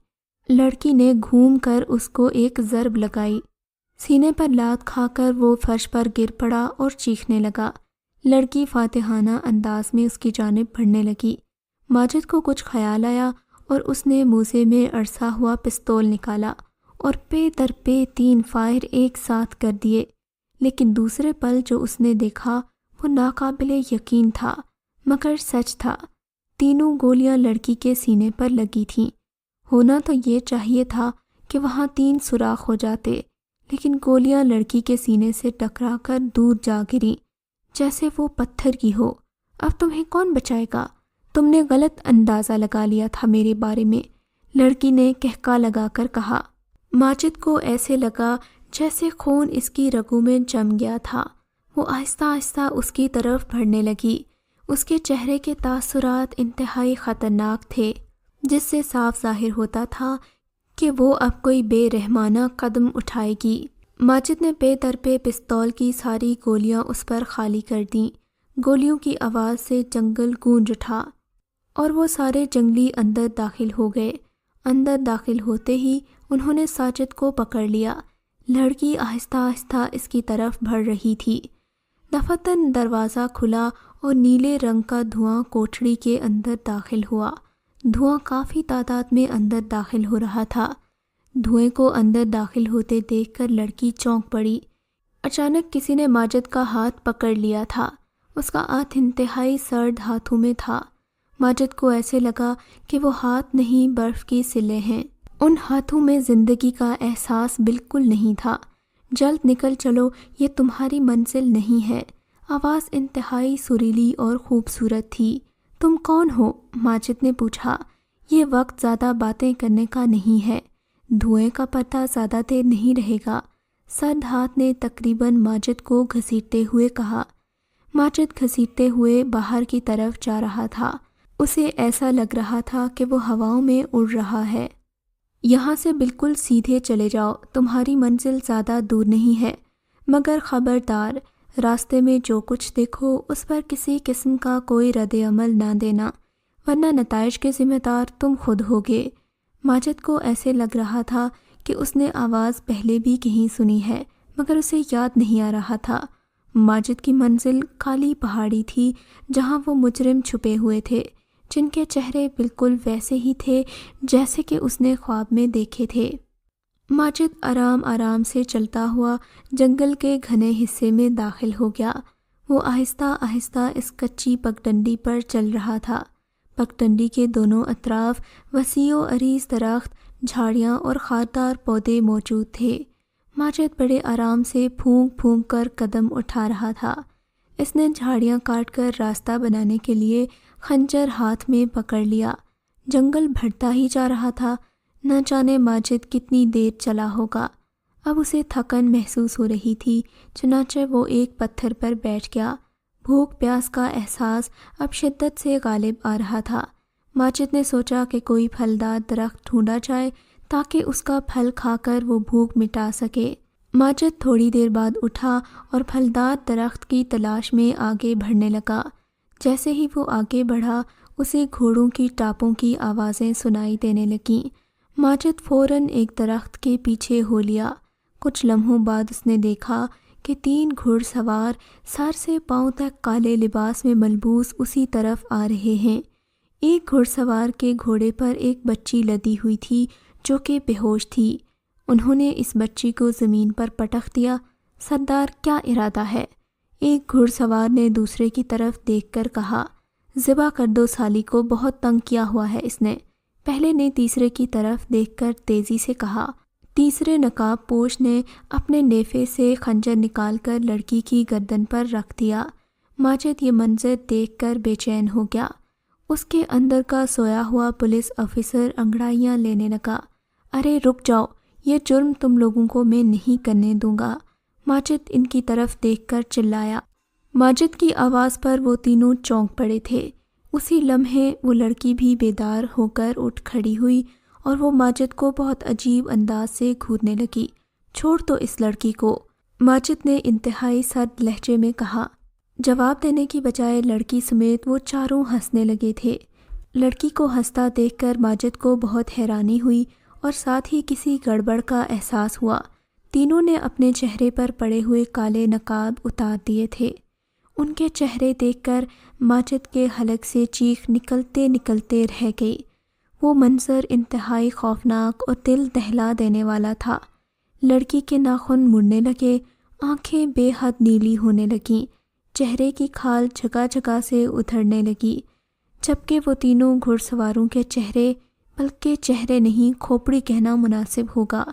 لڑکی نے گھوم کر اس کو ایک ضرب لگائی۔ سینے پر لات کھا کر وہ فرش پر گر پڑا اور چیخنے لگا۔ لڑکی فاتحانہ انداز میں اس کی جانب بڑھنے لگی۔ ماجد کو کچھ خیال آیا اور اس نے موزے میں اڑسا ہوا پستول نکالا اور پے در پے 3 فائر ایک ساتھ کر دیے، لیکن دوسرے پل جو اس نے دیکھا وہ ناقابل یقین تھا، مگر سچ تھا۔ تینوں گولیاں لڑکی کے سینے پر لگی تھیں۔ ہونا تو یہ چاہیے تھا کہ وہاں 3 سوراخ ہو جاتے، لیکن گولیاں لڑکی کے سینے سے ٹکرا کر دور جا گریں جیسے وہ پتھر کی ہو۔ اب تمہیں کون بچائے گا؟ تم نے غلط اندازہ لگا لیا تھا میرے بارے میں، لڑکی نے کہکا لگا کر کہا۔ ماجد کو ایسے لگا جیسے خون اس کی رگوں میں جم گیا تھا۔ وہ آہستہ آہستہ اس کی طرف بڑھنے لگی۔ اس کے چہرے کے تاثرات انتہائی خطرناک تھے، جس سے صاف ظاہر ہوتا تھا کہ وہ اب کوئی بے رحمانہ قدم اٹھائے گی۔ ماجد نے پے در پے پستول کی ساری گولیاں اس پر خالی کر دیں۔ گولیوں کی آواز سے جنگل گونج اٹھا اور وہ سارے جنگلی اندر داخل ہو گئے۔ اندر داخل ہوتے ہی انہوں نے ساجد کو پکڑ لیا۔ لڑکی آہستہ آہستہ اس کی طرف بڑھ رہی تھی۔ دفاتر دروازہ کھلا اور نیلے رنگ کا دھواں کوٹھڑی کے اندر داخل ہوا۔ دھواں کافی تعداد میں اندر داخل ہو رہا تھا۔ دھوئیں کو اندر داخل ہوتے دیکھ کر لڑکی چونک پڑی۔ اچانک کسی نے ماجد کا ہاتھ پکڑ لیا تھا۔ اس کا ہاتھ انتہائی سرد ہاتھوں میں تھا۔ ماجد کو ایسے لگا کہ وہ ہاتھ نہیں برف کی سلیں ہیں۔ ان ہاتھوں میں زندگی کا احساس بالکل نہیں تھا۔ جلد نکل چلو، یہ تمہاری منزل نہیں ہے۔ آواز انتہائی سریلی اور خوبصورت تھی۔ تم کون ہو؟ ماجد نے پوچھا۔ یہ وقت زیادہ باتیں کرنے کا نہیں ہے، دھوئیں کا پتہ زیادہ دیر نہیں رہے گا، سرد ہاتھ نے تقریباً ماجد کو گھسیٹتے ہوئے کہا۔ ماجد گھسیٹتے ہوئے باہر کی طرف جا رہا تھا۔ اسے ایسا لگ رہا تھا کہ وہ ہواؤں میں اڑ رہا ہے۔ یہاں سے بالکل سیدھے چلے جاؤ، تمہاری منزل زیادہ دور نہیں ہے، مگر خبردار، راستے میں جو کچھ دیکھو اس پر کسی قسم کا کوئی رد عمل نہ دینا، ورنہ نتائج کے ذمہ دار تم خود ہوگے۔ ماجد کو ایسے لگ رہا تھا کہ اس نے آواز پہلے بھی کہیں سنی ہے، مگر اسے یاد نہیں آ رہا تھا۔ ماجد کی منزل کالی پہاڑی تھی جہاں وہ مجرم چھپے ہوئے تھے، جن کے چہرے بالکل ویسے ہی تھے جیسے کہ اس نے خواب میں دیکھے تھے۔ ماجد آرام آرام سے چلتا ہوا جنگل کے گھنے حصے میں داخل ہو گیا۔ وہ آہستہ آہستہ اس کچی پگڈنڈی پر چل رہا تھا۔ پگڈنڈی کے دونوں اطراف وسیع و عریض درخت، جھاڑیاں اور خاردار پودے موجود تھے۔ ماجد بڑے آرام سے پھونک پھونک کر قدم اٹھا رہا تھا۔ اس نے جھاڑیاں کاٹ کر راستہ بنانے کے لیے خنجر ہاتھ میں پکڑ لیا۔ جنگل بڑھتا ہی جا رہا تھا، نہ جانے ماجد کتنی دیر چلا ہوگا۔ اب اسے تھکن محسوس ہو رہی تھی، چنانچہ وہ ایک پتھر پر بیٹھ گیا۔ بھوک پیاس کا احساس اب شدت سے غالب آ رہا تھا۔ ماجد نے سوچا کہ کوئی پھلدار درخت ڈھونڈا جائے تاکہ اس کا پھل کھا کر وہ بھوک مٹا سکے۔ ماجد تھوڑی دیر بعد اٹھا اور پھلدار درخت کی تلاش میں آگے بڑھنے لگا۔ جیسے ہی وہ آگے بڑھا، اسے گھوڑوں کی ٹاپوں کی آوازیں سنائی دینے لگیں۔ ماجد فوراً ایک درخت کے پیچھے ہو لیا۔ کچھ لمحوں بعد اس نے دیکھا کہ 3 گھڑ سوار سر سے پاؤں تک کالے لباس میں ملبوس اسی طرف آ رہے ہیں۔ ایک گھڑ سوار کے گھوڑے پر ایک بچی لدی ہوئی تھی جو کہ بے ہوش تھی۔ انہوں نے اس بچی کو زمین پر پٹخ دیا۔ سردار، کیا ارادہ ہے؟ ایک گھڑ سوار نے دوسرے کی طرف دیکھ کر کہا۔ ذبح کر دو سالی کو، بہت تنگ کیا ہوا ہے اس نے۔ پہلے نے تیسرے کی طرف دیکھ کر تیزی سے کہا۔ تیسرے نقاب پوش نے اپنے نیفے سے خنجر نکال کر لڑکی کی گردن پر رکھ دیا۔ ماجد یہ منظر دیکھ کر بے چین ہو گیا۔ اس کے اندر کا سویا ہوا پولیس افسر انگڑائیاں لینے لگا۔ ارے رک جاؤ، یہ جرم تم لوگوں کو میں نہیں کرنے دوں گا، ماجد ان کی طرف دیکھ کر چلایا۔ ماجد کی آواز پر وہ تینوں چونک پڑے تھے۔ اسی لمحے وہ لڑکی بھی بیدار ہو کر اٹھ کھڑی ہوئی اور وہ ماجد کو بہت عجیب انداز سے گھورنے لگی۔ چھوڑ دو اس لڑکی کو، ماجد نے انتہائی سرد لہجے میں کہا۔ جواب دینے کی بجائے لڑکی سمیت وہ چاروں ہنسنے لگے تھے۔ لڑکی کو ہنستا دیکھ کر ماجد کو بہت حیرانی ہوئی اور ساتھ ہی کسی گڑبڑ کا احساس ہوا۔ تینوں نے اپنے چہرے پر پڑے ہوئے کالے نقاب اتار دیے تھے۔ ان کے چہرے دیکھ کر ماجد کے حلق سے چیخ نکلتے نکلتے رہ گئی۔ وہ منظر انتہائی خوفناک اور دل دہلا دینے والا تھا۔ لڑکی کے ناخن مڑنے لگے، آنکھیں بے حد نیلی ہونے لگیں، چہرے کی کھال جگہ جگہ سے اترنے لگی، جبکہ وہ تینوں گھڑ سواروں کے چہرے، بلکہ چہرے نہیں کھوپڑی کہنا مناسب ہوگا،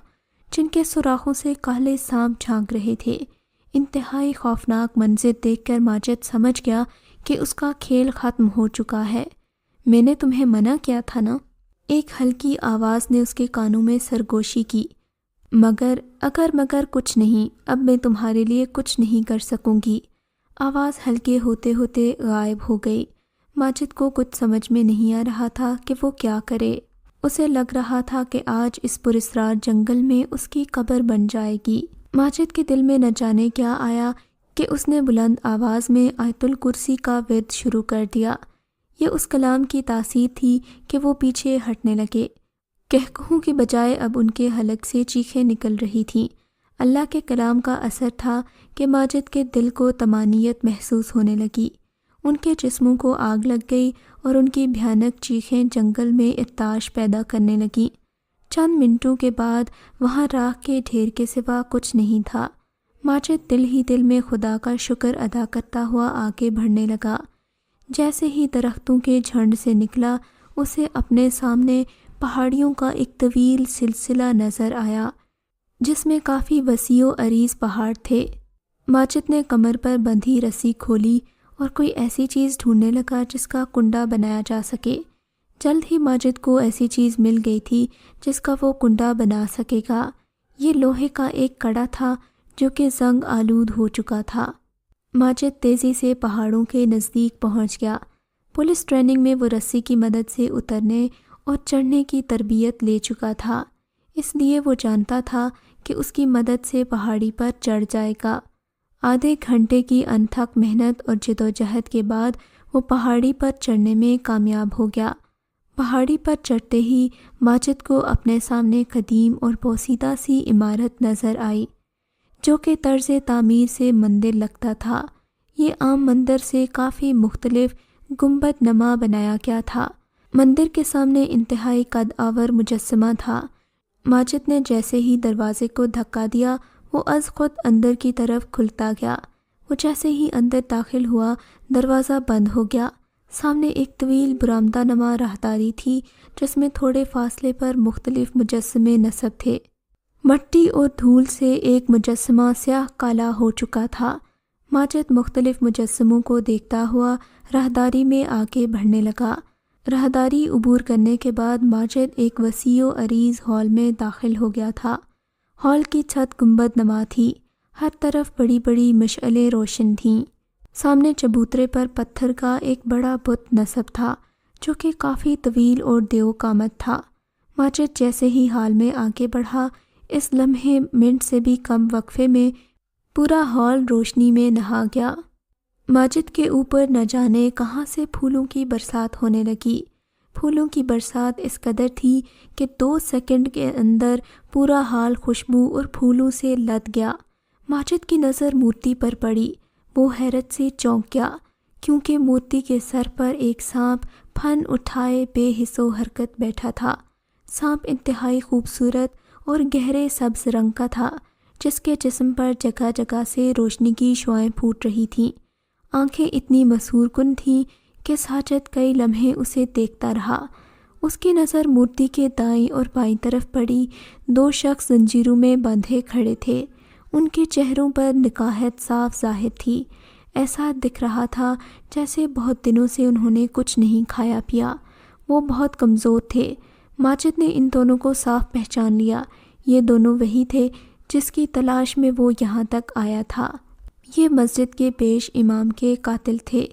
جن کے سوراخوں سے کالے سانپ جھانک رہے تھے۔ انتہائی خوفناک منظر دیکھ کر ماجد سمجھ گیا کہ اس کا کھیل ختم ہو چکا ہے۔ میں نے تمہیں منع کیا تھا نا؟ ایک ہلکی آواز نے اس کے کانوں میں سرگوشی کی۔ مگر کچھ نہیں، اب میں تمہارے لیے کچھ نہیں کر سکوں گی۔ آواز ہلکے ہوتے ہوتے غائب ہو گئی۔ ماجد کو کچھ سمجھ میں نہیں آ رہا تھا کہ وہ کیا کرے۔ اسے لگ رہا تھا کہ آج اس پراسرار جنگل میں اس کی قبر بن جائے گی۔ ماجد کے دل میں نہ جانے کیا آیا کہ اس نے بلند آواز میں آیت الکرسی کا ورد شروع کر دیا۔ یہ اس کلام کی تاثیر تھی کہ وہ پیچھے ہٹنے لگے۔ کہکہوں کی بجائے اب ان کے حلق سے چیخیں نکل رہی تھیں۔ اللہ کے کلام کا اثر تھا کہ ماجد کے دل کو طمانینت محسوس ہونے لگی۔ ان کے جسموں کو آگ لگ گئی اور ان کی بھیانک چیخیں جنگل میں ارتعاش پیدا کرنے لگیں۔ چند منٹوں کے بعد وہاں راکھ کے ڈھیر کے سوا کچھ نہیں تھا۔ ماجد دل ہی دل میں خدا کا شکر ادا کرتا ہوا آگے بڑھنے لگا۔ جیسے ہی درختوں کے جھنڈ سے نکلا، اسے اپنے سامنے پہاڑیوں کا ایک طویل سلسلہ نظر آیا جس میں کافی وسیع و عریض پہاڑ تھے۔ ماجد نے کمر پر بندھی رسی کھولی اور کوئی ایسی چیز ڈھونڈنے لگا جس کا کنڈا بنایا جا سکے۔ جلد ہی ماجد کو ایسی چیز مل گئی تھی جس کا وہ کنڈا بنا سکے گا۔ یہ لوہے کا ایک کڑا تھا جو کہ زنگ آلود ہو چکا تھا۔ ماجد تیزی سے پہاڑوں کے نزدیک پہنچ گیا۔ پولیس ٹریننگ میں وہ رسی کی مدد سے اترنے اور چڑھنے کی تربیت لے چکا تھا، اس لیے وہ جانتا تھا کہ اس کی مدد سے پہاڑی پر چڑھ جائے گا۔ آدھے گھنٹے کی انتھک محنت اور جدوجہد کے بعد وہ پہاڑی پر چڑھنے میں کامیاب ہو گیا۔ پہاڑی پر چڑھتے ہی ماجد کو اپنے سامنے قدیم اور پوسیدہ سی عمارت نظر آئی جو کہ طرز تعمیر سے مندر لگتا تھا۔ یہ عام مندر سے کافی مختلف گنبد نما بنایا گیا تھا۔ مندر کے سامنے انتہائی قد آور مجسمہ تھا۔ ماجد نے جیسے ہی دروازے کو دھکا دیا، وہ از خود اندر کی طرف کھلتا گیا۔ وہ جیسے ہی اندر داخل ہوا، دروازہ بند ہو گیا۔ سامنے ایک طویل برآمدہ نما راہداری تھی جس میں تھوڑے فاصلے پر مختلف مجسمے نصب تھے۔ مٹی اور دھول سے ایک مجسمہ سیاہ کالا ہو چکا تھا۔ ماجد مختلف مجسموں کو دیکھتا ہوا راہداری میں آگے بڑھنے لگا۔ راہداری عبور کرنے کے بعد ماجد ایک وسیع و عریض ہال میں داخل ہو گیا تھا۔ ہال کی چھت گنبد نما تھی، ہر طرف بڑی بڑی مشعلیں روشن تھیں۔ سامنے چبوترے پر پتھر کا ایک بڑا بت نصب تھا جو کہ کافی طویل اور دیو قامت تھا۔ ماجد جیسے ہی ہال میں آگے بڑھا، اس لمحے منٹ سے بھی کم وقفے میں پورا ہال روشنی میں نہا گیا۔ ماجد کے اوپر نہ جانے کہاں سے پھولوں کی برسات ہونے لگی۔ پھولوں کی برسات اس قدر تھی کہ 2 سیکنڈ کے اندر پورا ہال خوشبو اور پھولوں سے لد گیا۔ ماجد کی نظر مورتی پر پڑی۔ وہ حیرت سے چونک گیا کیونکہ مورتی کے سر پر ایک سانپ پھن اٹھائے بے حس و حرکت بیٹھا تھا۔ سانپ انتہائی خوبصورت اور گہرے سبز رنگ کا تھا جس کے جسم پر جگہ جگہ سے روشنی کی شعاعیں پھوٹ رہی تھیں۔ آنکھیں اتنی مسحور کن تھیں کہ ساجد کئی لمحے اسے دیکھتا رہا۔ اس کی نظر مورتی کے دائیں اور بائیں طرف پڑی۔ 2 شخص زنجیروں میں بندھے کھڑے تھے۔ ان کے چہروں پر نکاحت صاف ظاہر تھی۔ ایسا دکھ رہا تھا جیسے بہت دنوں سے انہوں نے کچھ نہیں کھایا پیا۔ وہ بہت کمزور تھے۔ ماجد نے ان دونوں کو صاف پہچان لیا۔ یہ دونوں وہی تھے جس کی تلاش میں وہ یہاں تک آیا تھا۔ یہ مسجد کے پیش امام کے قاتل تھے۔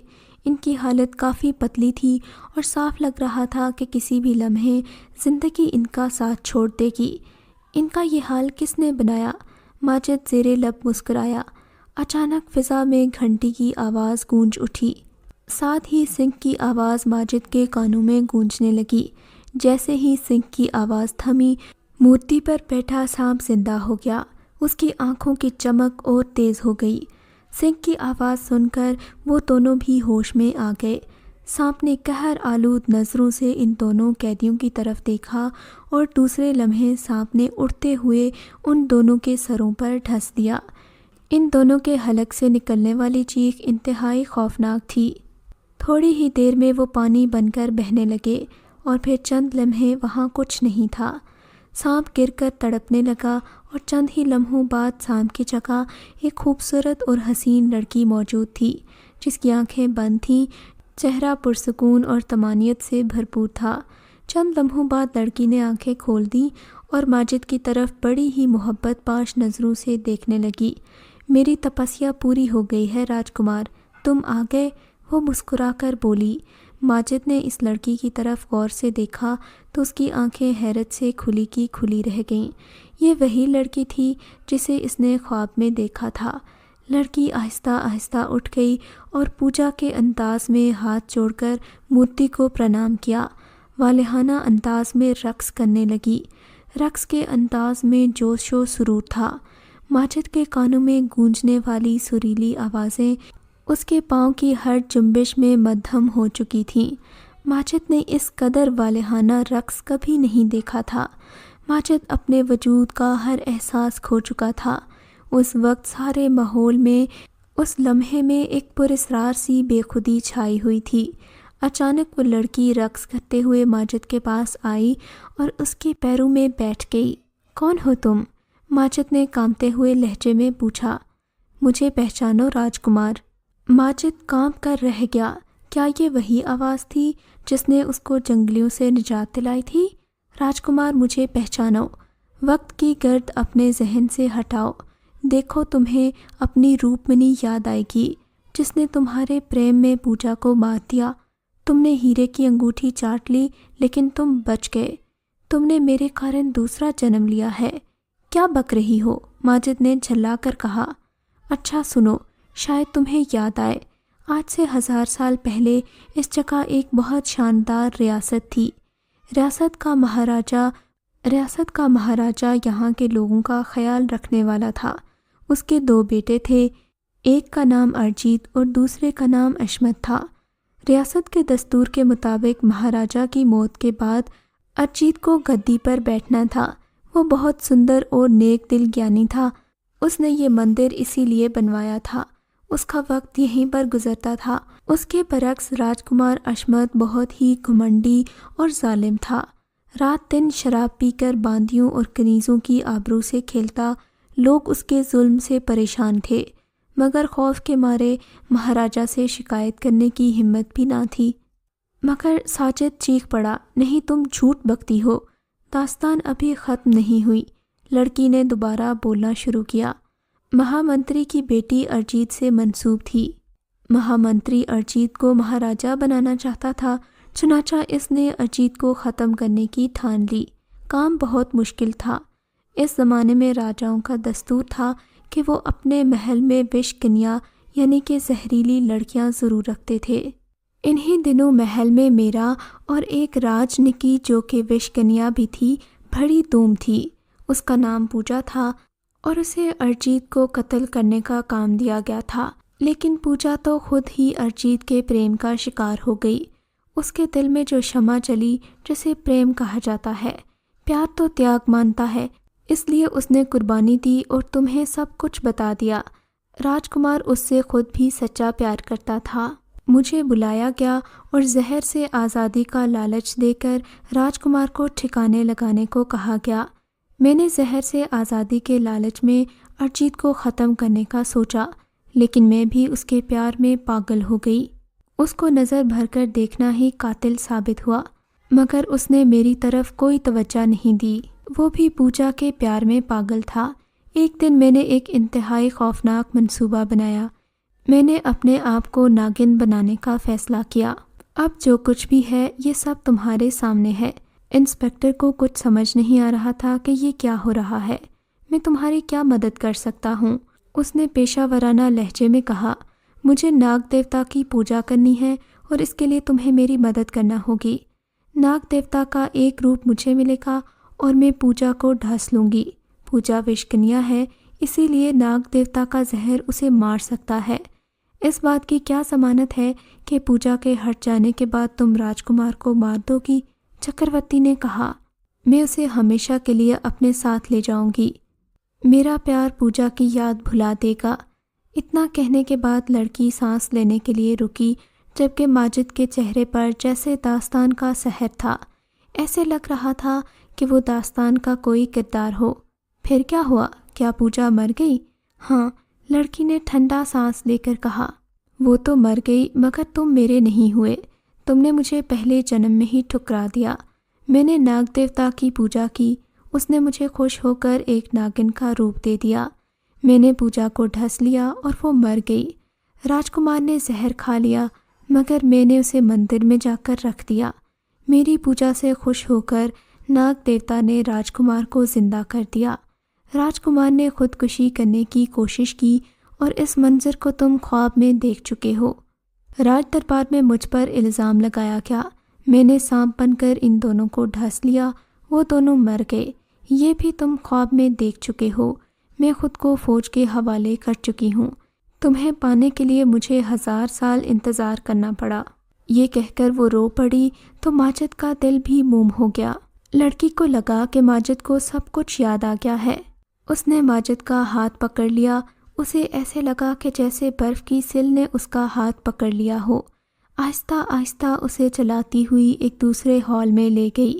ان کی حالت کافی پتلی تھی اور صاف لگ رہا تھا کہ کسی بھی لمحے زندگی ان کا ساتھ چھوڑ دے گی۔ ان کا یہ حال کس نے بنایا؟ ماجد زیر لب مسکرایا۔ اچانک فضا میں گھنٹی کی آواز گونج اٹھی۔ ساتھ ہی سنک کی آواز ماجد کے کانوں میں گونجنے لگی۔ جیسے ہی سنک کی آواز تھمی، مورتی پر بیٹھا سانپ زندہ ہو گیا۔ اس کی آنکھوں کی چمک اور تیز ہو گئی۔ سنک کی آواز سن کر وہ دونوں بھی ہوش میں آ گئے۔ سانپ نے قہر آلود نظروں سے ان دونوں قیدیوں کی طرف دیکھا اور دوسرے لمحے سانپ نے اڑتے ہوئے ان دونوں کے سروں پر ڈھس دیا۔ ان دونوں کے حلق سے نکلنے والی چیخ انتہائی خوفناک تھی۔ تھوڑی ہی دیر میں وہ پانی بن کر بہنے لگے اور پھر چند لمحے وہاں کچھ نہیں تھا۔ سانپ گر کر تڑپنے لگا اور چند ہی لمحوں بعد سانپ کی جگہ ایک خوبصورت اور حسین لڑکی موجود تھی جس کی آنکھیں بند تھیں، چہرہ پرسکون اور طمانینت سے بھرپور تھا۔ چند لمحوں بعد لڑکی نے آنکھیں کھول دیں اور ماجد کی طرف بڑی ہی محبت پاش نظروں سے دیکھنے لگی۔ میری تپسیا پوری ہو گئی ہے راجکمار، تم آ گئے، وہ مسکرا کر بولی۔ ماجد نے اس لڑکی کی طرف غور سے دیکھا تو اس کی آنکھیں حیرت سے کھلی کی کھلی رہ گئیں۔ یہ وہی لڑکی تھی جسے اس نے خواب میں دیکھا تھا۔ لڑکی آہستہ آہستہ اٹھ گئی اور پوجا کے انداز میں ہاتھ جوڑ کر مورتی کو پرنام کیا۔ والہانہ انداز میں رقص کرنے لگی۔ رقص کے انداز میں جوش و سرور تھا۔ ماجد کے کانوں میں گونجنے والی سریلی آوازیں اس کے پاؤں کی ہر جنبش میں مدھم ہو چکی تھیں۔ ماجد نے اس قدر والہانہ رقص کبھی نہیں دیکھا تھا۔ ماجد اپنے وجود کا ہر احساس کھو چکا تھا۔ اس وقت سارے ماحول میں اس لمحے میں ایک پراسرار سی بے خودی چھائی ہوئی تھی۔ اچانک وہ لڑکی رقص کرتے ہوئے ماجد کے پاس آئی اور اس کے پیروں میں بیٹھ گئی۔ کون ہو تم؟ ماجد نے کانپتے ہوئے لہجے میں پوچھا۔ مجھے پہچانو راجکمار۔ ماجد کانپ کر رہ گیا۔ کیا یہ وہی آواز تھی جس نے اس کو جنگلیوں سے نجات دلائی تھی؟ راجکمار مجھے پہچانو۔ وقت کی گرد اپنے ذہن سے ہٹاؤ۔ دیکھو تمہیں اپنی روپمنی یاد آئے گی جس نے تمہارے پریم میں پوجا کو مار دیا۔ تم نے ہیرے کی انگوٹھی چاٹ لی لیکن تم بچ گئے۔ تم نے میرے کارن دوسرا جنم لیا ہے۔ کیا بک رہی ہو؟ ماجد نے جھلا کر کہا۔ اچھا سنو، شاید تمہیں یاد آئے، آج سے 1000 سال پہلے اس جگہ ایک بہت شاندار ریاست تھی۔ ریاست کا مہاراجہ یہاں کے لوگوں کا خیال رکھنے والا تھا۔ اس کے 2 بیٹے تھے، ایک کا نام ارجیت اور دوسرے کا نام عصمت تھا۔ ریاست کے دستور کے مطابق مہاراجہ کی موت کے بعد ارجیت کو گدی پر بیٹھنا تھا۔ وہ بہت سندر اور نیک دل گیانی تھا۔ اس نے یہ مندر اسی لیے بنوایا تھا۔ اس کا وقت یہیں پر گزرتا تھا۔ اس کے برعکس راجکمار عصمت بہت ہی گھمنڈی اور ظالم تھا۔ رات دن شراب پی کر باندیوں اور کنیزوں کی آبرو سے کھیلتا۔ لوگ اس کے ظلم سے پریشان تھے، مگر خوف کے مارے مہاراجہ سے شکایت کرنے کی ہمت بھی نہ تھی۔ مگر ساجد چیخ پڑا، نہیں تم جھوٹ بکتی ہو، داستان ابھی ختم نہیں ہوئی۔ لڑکی نے دوبارہ بولنا شروع کیا۔ مہامنتری کی بیٹی ارجیت سے منسوب تھی۔ مہامنتری ارجیت کو مہاراجہ بنانا چاہتا تھا، چنانچہ اس نے ارجیت کو ختم کرنے کی ٹھان لی۔ کام بہت مشکل تھا۔ اس زمانے میں راجاؤں کا دستور تھا کہ وہ اپنے محل میں وش کنیا یعنی کہ زہریلی لڑکیاں ضرور رکھتے تھے۔ انہی دنوں محل میں میرا اور ایک راج نکی جو کہ وش کنیا بھی تھی بڑی دھوم تھی۔ اس کا نام پوجا تھا اور اسے ارجیت کو قتل کرنے کا کام دیا گیا تھا، لیکن پوجا تو خود ہی ارجیت کے پریم کا شکار ہو گئی۔ اس کے دل میں جو شمع جلی جسے پریم کہا جاتا ہے، پیار تو تیاگ مانتا ہے، اس لیے اس نے قربانی دی اور تمہیں سب کچھ بتا دیا۔ راجکمار اس سے خود بھی سچا پیار کرتا تھا۔ مجھے بلایا گیا اور زہر سے آزادی کا لالچ دے کر راجکمار کو ٹھکانے لگانے کو کہا گیا۔ میں نے زہر سے آزادی کے لالچ میں ارجیت کو ختم کرنے کا سوچا، لیکن میں بھی اس کے پیار میں پاگل ہو گئی۔ اس کو نظر بھر کر دیکھنا ہی قاتل ثابت ہوا، مگر اس نے میری طرف کوئی توجہ نہیں دی۔ وہ بھی پوجا کے پیار میں پاگل تھا۔ ایک دن میں نے ایک انتہائی خوفناک منصوبہ بنایا۔ میں نے اپنے آپ کو ناگن بنانے کا فیصلہ کیا۔ اب جو کچھ بھی ہے یہ سب تمہارے سامنے ہے۔ انسپکٹر کو کچھ سمجھ نہیں آ رہا تھا کہ یہ کیا ہو رہا ہے۔ میں تمہاری کیا مدد کر سکتا ہوں؟ اس نے پیشہ ورانہ لہجے میں کہا۔ مجھے ناگ دیوتا کی پوجا کرنی ہے اور اس کے لیے تمہیں میری مدد کرنا ہوگی۔ ناگ دیوتا کا ایک روپ مجھے ملے گا اور میں پوجا کو ڈھانس لوں گی۔ پوجا وشکنیا ہے، اسی لیے ناگ دیوتا کا زہر اسے مار سکتا ہے۔ اس بات کی کیا ضمانت ہے کہ پوجا کے ہٹ جانے کے بعد تم راجکمار کو مار دو گی؟ چکرورتی نے کہا۔ میں اسے ہمیشہ کے لیے اپنے ساتھ لے جاؤں گی۔ میرا پیار پوجا کی یاد بھلا دے گا۔ اتنا کہنے کے بعد لڑکی سانس لینے کے لیے رکی، جبکہ ماجد کے چہرے پر جیسے داستان کا سحر تھا۔ ایسے لگ رہا تھا کہ وہ داستان کا کوئی کردار ہو۔ پھر کیا ہوا؟ کیا پوجا مر گئی؟ ہاں، لڑکی نے ٹھنڈا سانس لے کر کہا۔ وہ تو مر گئی، مگر تم میرے نہیں ہوئے۔ تم نے مجھے پہلے جنم میں ہی ٹھکرا دیا۔ میں نے ناگ دیوتا کی پوجا کی، اس نے مجھے خوش ہو کر ایک ناگن کا روپ دے دیا۔ میں نے پوجا کو ڈھس لیا اور وہ مر گئی۔ راجکمار نے زہر کھا لیا، مگر میں نے اسے مندر میں جا کر رکھ دیا۔ میری پوجا سے خوش ہو کر ناگ دیوتا نے راجکمار کو زندہ کر دیا۔ راجکمار نے خودکشی کرنے کی کوشش کی اور اس منظر کو تم خواب میں دیکھ چکے ہو۔ راج دربار میں مجھ پر الزام لگایا گیا۔ میں نے سانپ بن کر ان دونوں کو ڈھس لیا، وہ دونوں مر گئے۔ یہ بھی تم خواب میں دیکھ چکے ہو۔ میں خود کو فوج کے حوالے کر چکی ہوں۔ تمہیں پانے کے لیے مجھے 1000 سال انتظار کرنا پڑا۔ یہ کہہ کر وہ رو پڑی تو ماجد کا دل بھی موم ہو گیا۔ لڑکی کو لگا کہ ماجد کو سب کچھ یاد آ گیا ہے۔ اس نے ماجد کا ہاتھ پکڑ لیا۔ اسے ایسے لگا کہ جیسے برف کی سل نے اس کا ہاتھ پکڑ لیا ہو۔ آہستہ آہستہ اسے چلاتی ہوئی ایک دوسرے ہال میں لے گئی۔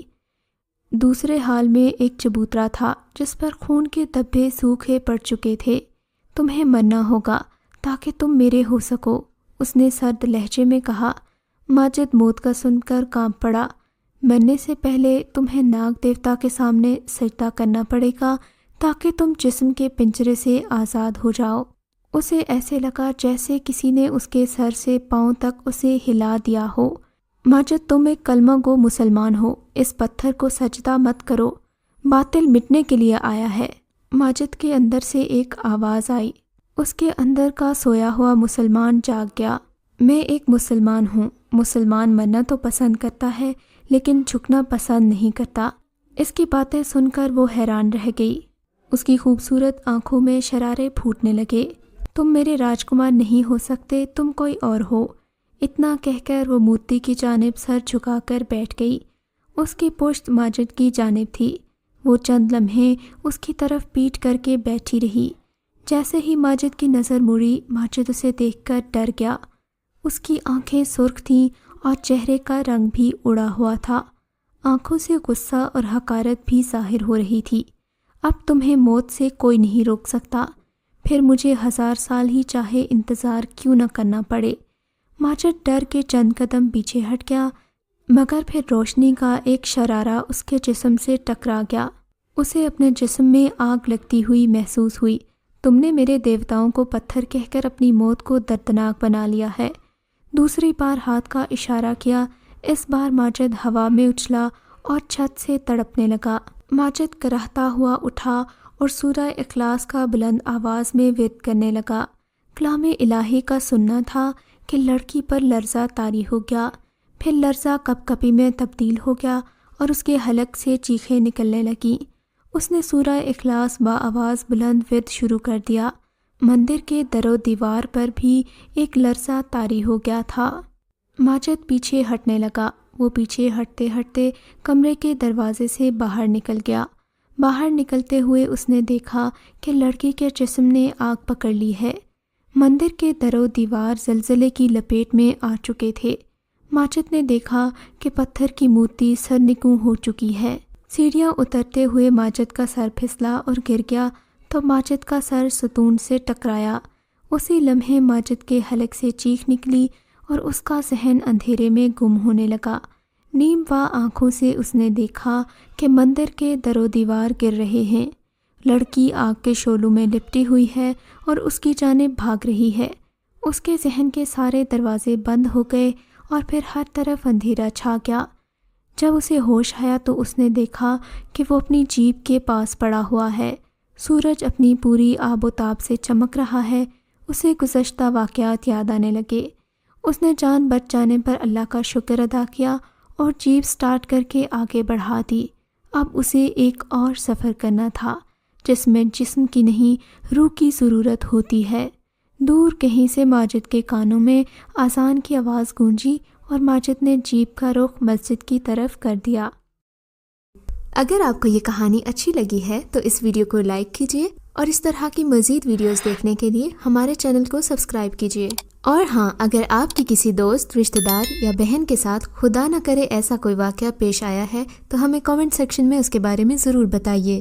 دوسرے ہال میں ایک چبوترا تھا جس پر خون کے دھبے سوکھے پڑ چکے تھے۔ تمہیں مرنا ہوگا تاکہ تم میرے ہو سکو، اس نے سرد لہجے میں کہا۔ ماجد موت کا سن کر کانپ پڑا۔ مرنے سے پہلے تمہیں ناگ دیوتا کے سامنے سجدہ کرنا پڑے گا تاکہ تم جسم کے پنجرے سے آزاد ہو جاؤ۔ اسے ایسے لگا جیسے کسی نے اس کے سر سے پاؤں تک اسے ہلا دیا ہو۔ ماجد، تم ایک کلمہ گو مسلمان ہو، اس پتھر کو سجدہ مت کرو، باطل مٹنے کے لیے آیا ہے۔ ماجد کے اندر سے ایک آواز آئی۔ اس کے اندر کا سویا ہوا مسلمان جاگ گیا۔ میں ایک مسلمان ہوں۔ مسلمان مرنا تو پسند کرتا ہے لیکن جھکنا پسند نہیں کرتا۔ اس کی باتیں سن کر وہ حیران رہ گئی۔ اس کی خوبصورت آنکھوں میں شرارے پھوٹنے لگے۔ تم میرے راجکمار نہیں ہو سکتے، تم کوئی اور ہو۔ اتنا کہہ کر وہ مورتی کی جانب سر جھکا کر بیٹھ گئی۔ اس کی پشت ماجد کی جانب تھی۔ وہ چند لمحے اس کی طرف پیٹ کر کے بیٹھی رہی۔ جیسے ہی ماجد کی نظر مڑی، ماجد اسے دیکھ کر ڈر گیا۔ اس کی آنکھیں سرخ تھیں اور چہرے کا رنگ بھی اڑا ہوا تھا۔ آنکھوں سے غصہ اور حقارت بھی ظاہر ہو رہی تھی۔ اب تمہیں موت سے کوئی نہیں روک سکتا، پھر مجھے 1000 سال ہی چاہے انتظار کیوں نہ کرنا پڑے۔ ماجد ڈر کے چند قدم پیچھے ہٹ گیا، مگر پھر روشنی کا ایک شرارہ اس کے جسم سے ٹکرا گیا۔ اسے اپنے جسم میں آگ لگتی ہوئی محسوس ہوئی۔ تم نے میرے دیوتاؤں کو پتھر کہہ کر اپنی موت کو دردناک بنا لیا ہے۔ دوسری بار ہاتھ کا اشارہ کیا۔ اس بار ماجد ہوا میں اچھلا اور چھت سے تڑپنے لگا۔ ماجد کراہتا ہوا اٹھا اور سورہ اخلاص کا بلند آواز میں ورد کرنے لگا۔ کلام الہی کا سننا تھا کہ لڑکی پر لرزہ طاری ہو گیا، پھر لرزہ کپ کپی میں تبدیل ہو گیا اور اس کے حلق سے چیخیں نکلنے لگیں۔ اس نے سورہ اخلاص بآواز بلند ورد شروع کر دیا۔ مندر کے در و دیوار پر بھی ایک لرزہ طاری ہو گیا تھا۔ ماجد پیچھے ہٹنے لگا۔ وہ پیچھے ہٹتے ہٹتے کمرے کے دروازے سے باہر نکل گیا۔ باہر نکلتے ہوئے اس نے دیکھا کہ لڑکی کے جسم نے آگ پکڑ لی ہے۔ مندر کے در و دیوار زلزلے کی لپیٹ میں آ چکے تھے۔ ماجد نے دیکھا کہ پتھر کی مورتی سرنگوں ہو چکی ہے۔ سیڑھیاں اترتے ہوئے ماجد کا سر پھسلا اور گر گیا تو ماجد کا سر ستون سے ٹکرایا۔ اسی لمحے ماجد کے حلق سے چیخ نکلی اور اس کا ذہن اندھیرے میں گم ہونے لگا۔ نیم وا آنکھوں سے اس نے دیکھا کہ مندر کے در و دیوار گر رہے ہیں۔ لڑکی آگ کے شعلوں میں لپٹی ہوئی ہے اور اس کی جانب بھاگ رہی ہے۔ اس کے ذہن کے سارے دروازے بند ہو گئے اور پھر ہر طرف اندھیرا چھا گیا۔ جب اسے ہوش آیا تو اس نے دیکھا کہ وہ اپنی جیپ کے پاس پڑا ہوا ہے۔ سورج اپنی پوری آب و تاب سے چمک رہا ہے۔ اسے گزشتہ واقعات یاد آنے لگے۔ اس نے جان بچ جانے پر اللہ کا شکر ادا کیا اور جیپ سٹارٹ کر کے آگے بڑھا دی۔ اب اسے ایک اور سفر کرنا تھا جس میں جسم کی نہیں روح کی ضرورت ہوتی ہے۔ دور کہیں سے ماجد کے کانوں میں اذان کی آواز گونجی اور ماجد نے جیپ کا رخ مسجد کی طرف کر دیا۔ اگر آپ کو یہ کہانی اچھی لگی ہے تو اس ویڈیو کو لائک کیجیے اور اس طرح کی مزید ویڈیوز دیکھنے کے لیے ہمارے چینل کو سبسکرائب کیجیے۔ اور ہاں، اگر آپ کی کسی دوست، رشتہ دار یا بہن کے ساتھ خدا نہ کرے ایسا کوئی واقعہ پیش آیا ہے تو ہمیں کامنٹ سیکشن میں اس کے بارے میں ضرور بتائیے۔